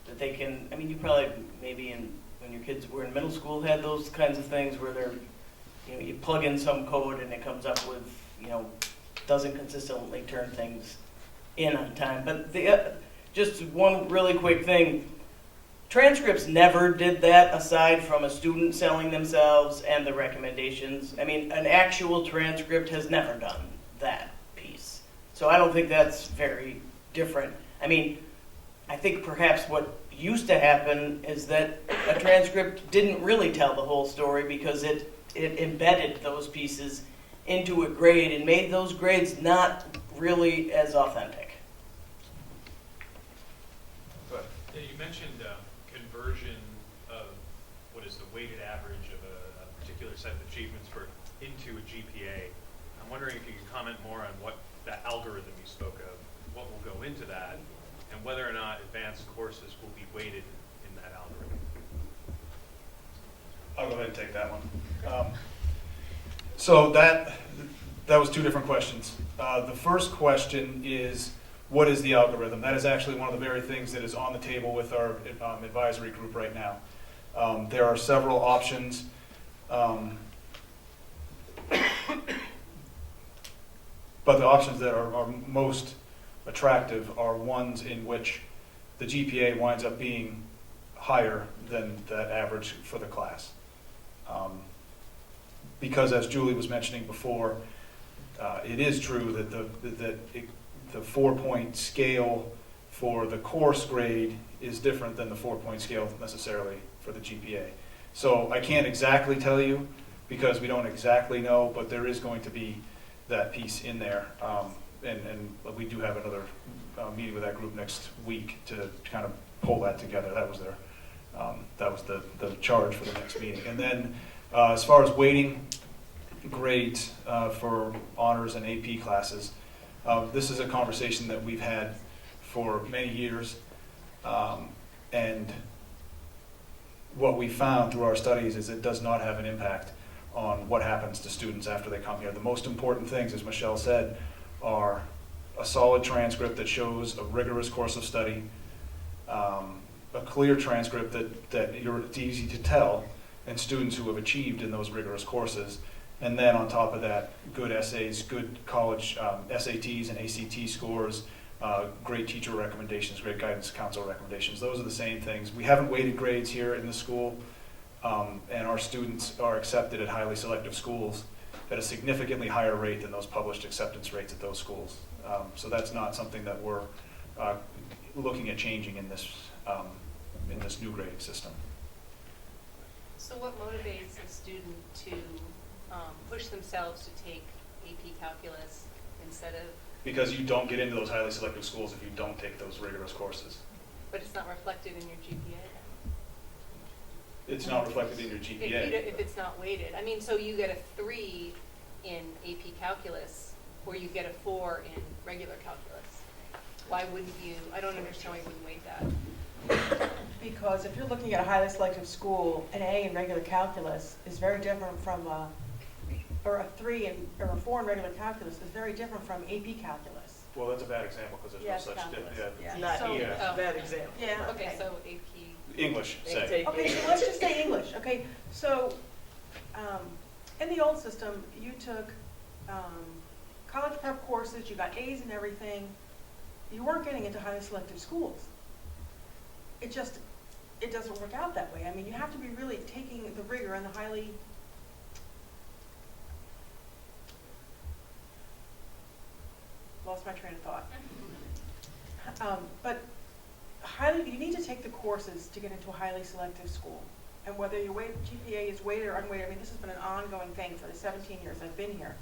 that they can. I mean, you probably maybe when your kids were in middle school had those kinds of things where you plug in some code and it comes up with doesn't consistently turn things in on time. But just one really quick thing. Transcripts never did that aside from a student selling themselves and the recommendations. I mean, an actual transcript has never done that piece. So I don't think that's very different. I mean, I think perhaps what used to happen is that a transcript didn't really tell the whole story because it embedded those pieces into a grade and made those grades not really as authentic. Go ahead. Yeah, you mentioned conversion of what is the weighted average of a particular set of achievements into a GPA. I'm wondering if you could comment more on what that algorithm you spoke of, what will go into that, and whether or not advanced courses will be weighted in that algorithm. I'll go ahead and take that one. So that was two different questions. The first question is, what is the algorithm? That is actually one of the very things that is on the table with our advisory group right now. There are several options. But the options that are most attractive are ones in which the GPA winds up being higher than that average for the class. Because as Julie was mentioning before, it is true that the 4-point scale for the course grade is different than the 4-point scale necessarily for the GPA. So I can't exactly tell you because we don't exactly know, but there is going to be that piece in there. And we do have another meeting with that group next week to kind of pull that together. That was the charge for the next meeting. And then as far as weighting grades for honors and AP classes, this is a conversation that we've had for many years. And what we found through our studies is it does not have an impact on what happens to students after they come here. The most important things, as Michelle said, are a solid transcript that shows a rigorous course of study, a clear transcript that it's easy to tell, and students who have achieved in those rigorous courses. And then on top of that, good essays, good college SATs and ACT scores, great teacher recommendations, great guidance council recommendations. Those are the same things. We haven't weighted grades here in the school, and our students are accepted at highly selective schools at a significantly higher rate than those published acceptance rates at those schools. So that's not something that we're looking at changing in this new grading system. So what motivates a student to push themselves to take AP Calculus instead of, Because you don't get into those highly selective schools if you don't take those rigorous courses. but it's not reflected in your GPA? It's not reflected in your GPA. If it's not weighted. I mean, so you get a 3 in AP Calculus, or you get a 4 in regular calculus. Why wouldn't you, I don't understand why you wouldn't weight that. Because if you're looking at a highly selective school, an A in regular calculus is very different from or a 3 or a 4 in regular calculus is very different from AP calculus. Well, that's a bad example because there's Yes, no such calculus. yeah. Yeah. So- Yeah. Oh. Bad example. Yeah. Okay, so AP, English, say. Okay, so let's just say English. Okay, so in the old system, you took college prep courses, you got A's and everything. You weren't getting into highly selective schools. It doesn't work out that way. I mean, you have to be really taking the rigor and the highly. Lost my train of thought. But you need to take the courses to get into a highly selective school. And whether your GPA is weighted or unweighted, I mean, this has been an ongoing thing for the 17 years I've been here.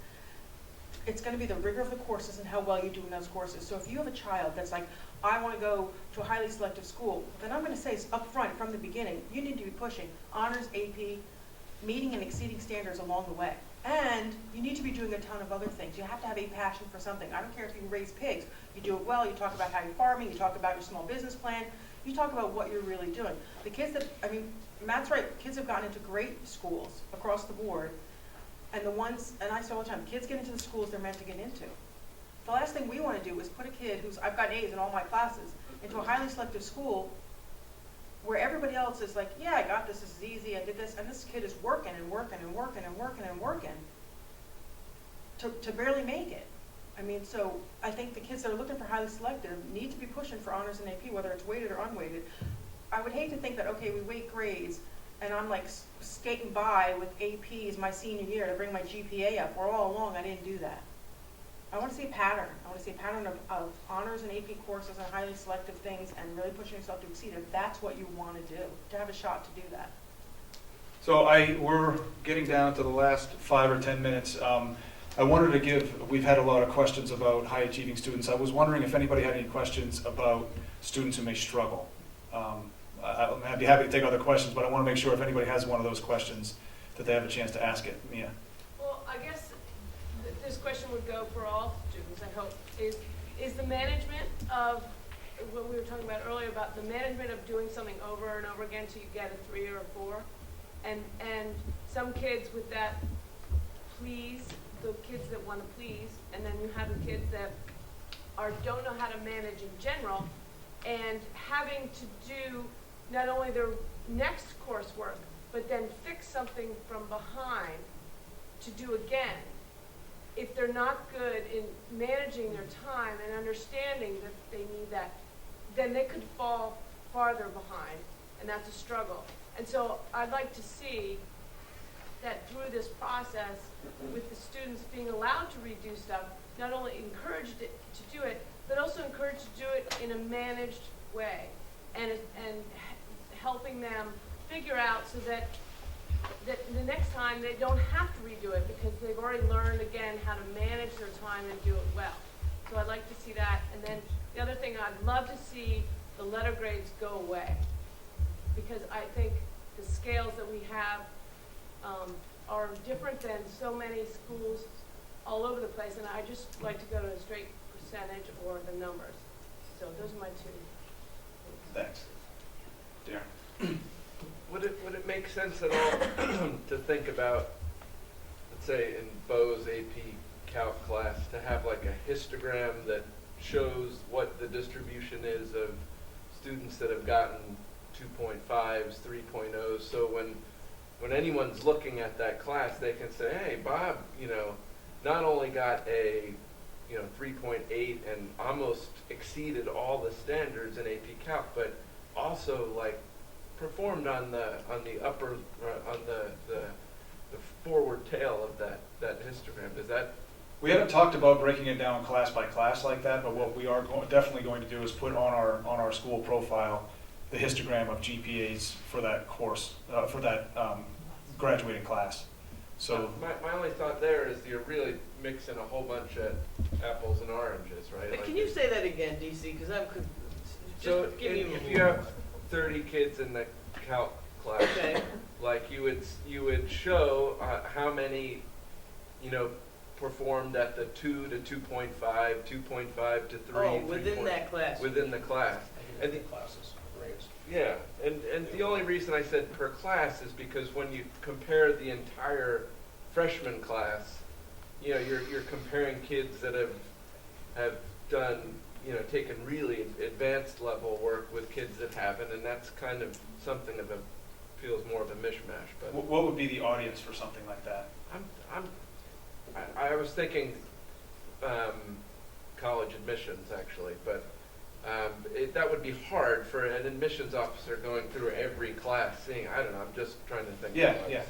It's going to be the rigor of the courses and how well you do in those courses. So if you have a child that's like, I want to go to a highly selective school, then I'm going to say up front from the beginning, you need to be pushing honors, AP, meeting and exceeding standards along the way. And you need to be doing a ton of other things. You have to have a passion for something. I don't care if you raise pigs. You do it well. You talk about how you're farming. You talk about your small business plan. You talk about what you're really doing. The kids that, I mean, Matt's right. Kids have gotten into great schools across the board. And the ones, and I say all the time, kids get into the schools they're meant to get into. The last thing we want to do is put a kid who's, I've got A's in all my classes, into a highly selective school where everybody else is like, yeah, I got this is easy, I did this, and this kid is working and working and working and working and working to barely make it. I mean, so I think the kids that are looking for highly selective need to be pushing for honors and AP, whether it's weighted or unweighted. I would hate to think that, okay, we weight grades, and I'm like skating by with APs my senior year to bring my GPA up, where all along I didn't do that. I want to see a pattern. I want to see a pattern of honors and AP courses and highly selective things and really pushing yourself to exceed if that's what you want to do, to have a shot to do that. So we're getting down to the last 5 or 10 minutes. I wanted to we've had a lot of questions about high achieving students. I was wondering if anybody had any questions about students who may struggle. I'd be happy to take other questions, but I want to make sure if anybody has one of those questions that they have a chance to ask it. Mia. Well, I guess this question would go for all students, I hope, is the management of, what we were talking about earlier, about the management of doing something over and over again till you get a 3 or a 4, and some kids with that please, the kids that want to please, and then you have the kids that don't know how to manage in general, and having to do not only their next coursework, but then fix something from behind to do again. If they're not good in managing their time and understanding that they need that, then they could fall farther behind, and that's a struggle. And so I'd like to see that through this process, with the students being allowed to redo stuff, not only encouraged to do it, but also encouraged to do it in a managed way, and helping them figure out so that the next time they don't have to redo it because they've already learned again how to manage their time and do it well. So I'd like to see that. And then the other thing, I'd love to see the letter grades go away, because I think the scales that we have are different than so many schools all over the place, and I just like to go to a straight percentage or the numbers. So those are my two. Thanks. Darren. Would it make sense at all to think about, let's say in Bo's AP Calc class, to have like a histogram that shows what the distribution is of students that have gotten 2.5s, 3.0s. So when anyone's looking at that class, they can say, hey, Bob, not only got a 3.8 and almost exceeded all the standards in AP Calc, but also like performed on the upper on the forward tail of that histogram. Is that? We haven't talked about breaking it down class by class like that, but what we are definitely going to do is put on our school profile the histogram of GPAs for that course, for that graduating class. So my only thought there is you're really mixing a whole bunch of apples and oranges, right? But Like can you say that again, DC? Because so give me if you have 30 kids in the calc class, Okay. like you would show how many, performed at the 2 to 2.5, 2.5 to 3. Oh, within that class. Within the class. And the classes, grades. Yeah, and the only reason I said per class is because when you compare the entire freshman class, you're comparing kids that have done, taken really advanced level work with kids that haven't, and that's kind of something feels more of a mishmash. But What would be the audience for something like that? I was thinking college admissions actually, but that would be hard for an admissions officer going through every class seeing. I don't know. I'm just trying to think. Yeah, of yeah.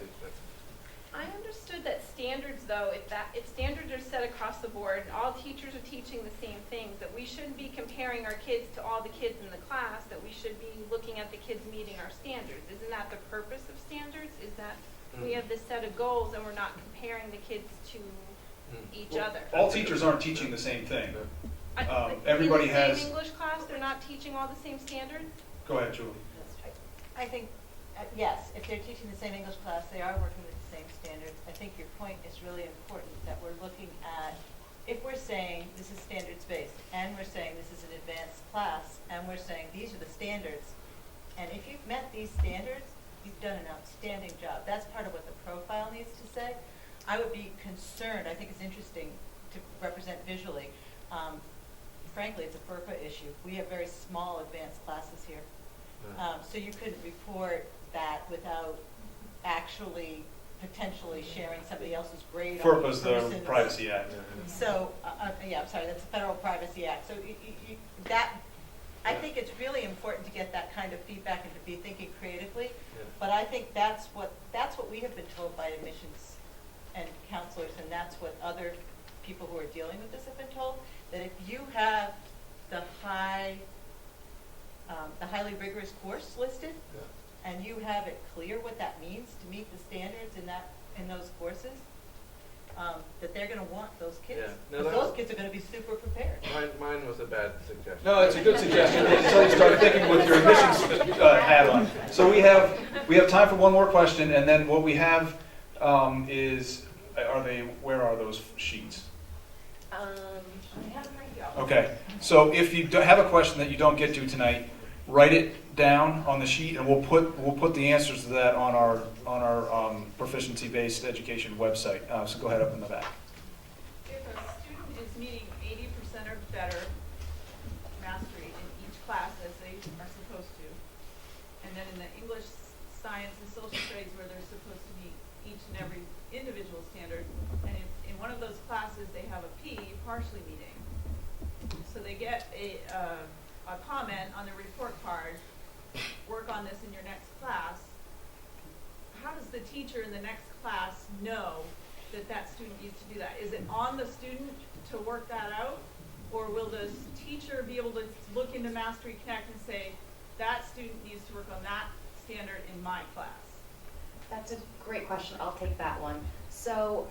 I understood that standards, though, if standards are set across the board and all teachers are teaching the same things, that we shouldn't be comparing our kids to all the kids in the class, that we should be looking at the kids meeting our standards. Isn't that the purpose of standards? Is that we have this set of goals and we're not comparing the kids to each other? All teachers aren't teaching the same thing. in Everybody the has. same English class, they're not teaching all the same standards? Go ahead, Julie. I think, yes, if they're teaching the same English class, they are working with the same standards. I think your point is really important, that we're looking at, if we're saying this is standards-based, and we're saying this is an advanced class, and we're saying these are the standards, and if you've met these standards, you've done an outstanding job. That's part of what the profile needs to say. I would be concerned, I think it's interesting to represent visually. Frankly, it's a FERPA issue. We have very small advanced classes here. So you couldn't report that without actually potentially sharing somebody else's grade. FERPA's the Privacy Act. So, yeah, I'm sorry, that's the Federal Privacy Act. So I think it's really important to get that kind of feedback and to be thinking creatively. Yeah. But I think that's what we have been told by admissions and counselors, and that's what other people who are dealing with this have been told, that if you have the highly rigorous course listed, and you have it clear what that means to meet the standards in those courses, that they're going to want those kids. Yeah. Because those kids are going to be super prepared. Mine was a bad suggestion. No, it's a good suggestion until you start thinking with your admissions hat on. So we have time for one more question, and then what we have is, where are those sheets? Okay, so if you have a question that you don't get to tonight, write it down on the sheet, and we'll put the answers to that on our proficiency-based education website. So go ahead up in the back. If a student is meeting 80% or better mastery in each class as they are supposed to, and then in the English, science, and social studies where they're supposed to meet each and every individual standard, and in one of those classes they have a P, partially meeting. So they get a comment on the report card, work on this in your next class. How does the teacher in the next class know that that student needs to do that? Is it on the student to work that out? Or will the teacher be able to look into Mastery Connect and say, that student needs to work on that standard in my class? That's a great question. I'll take that one. So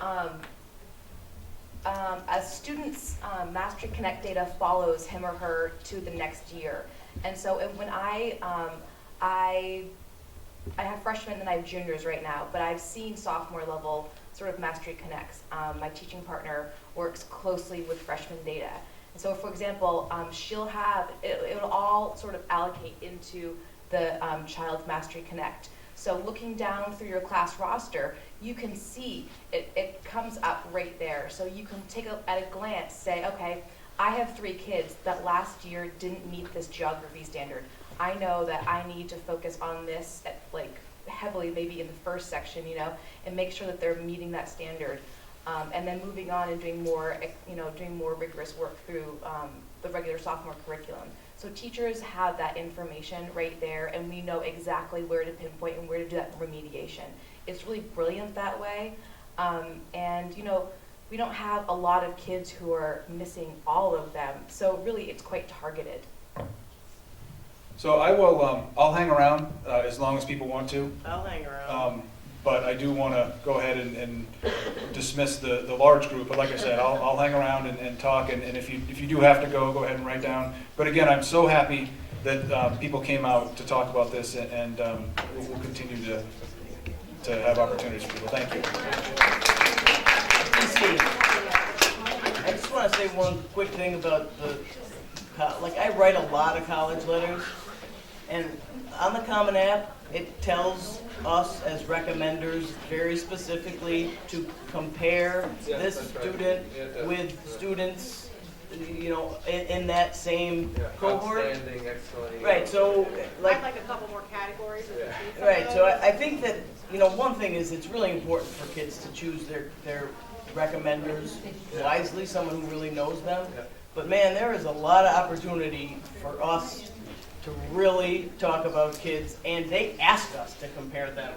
a student's Mastery Connect data follows him or her to the next year. And so when I have freshmen and I have juniors right now, but I've seen sophomore level sort of Mastery Connects. My teaching partner works closely with freshman data. And so, for example, she'll have, it'll all sort of allocate into the Child's Mastery Connect. So looking down through your class roster, you can see it comes up right there. So you can take at a glance, say, okay, I have 3 kids that last year didn't meet this geography standard. I know that I need to focus on this at, like, heavily maybe in the first section, you know, and make sure that they're meeting that standard. And then moving on and doing more, doing more rigorous work through the regular sophomore curriculum. So teachers have that information right there, and we know exactly where to pinpoint and where to do that remediation. It's really brilliant that way. And, you know, we don't have a lot of kids who are missing all of them. So really, it's quite targeted. So I will, I'll hang around as long as people want to. I'll hang around. But I do want to go ahead and dismiss the large group. But like I said, I'll hang around and talk. And if you do have to go ahead and write down. But again, I'm so happy that people came out to talk about this, and we'll continue to have opportunities for people. Thank you. I just want to say one quick thing about like I write a lot of college letters, and on the Common App, it tells us as recommenders very specifically to compare this student with students, you know, in that same cohort. Outstanding, excellent. Right, so like. I'd like a couple more categories. Right, so I think that, you know, one thing is it's really important for kids to choose their recommenders wisely, someone who really knows them. But man, there is a lot of opportunity for us to really talk about kids, and they ask us to compare them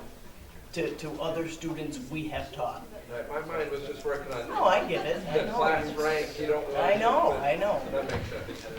to other students we have taught. Right, my mind was just working on No, I get it. I the know. class rank. You don't want I know. That makes sense.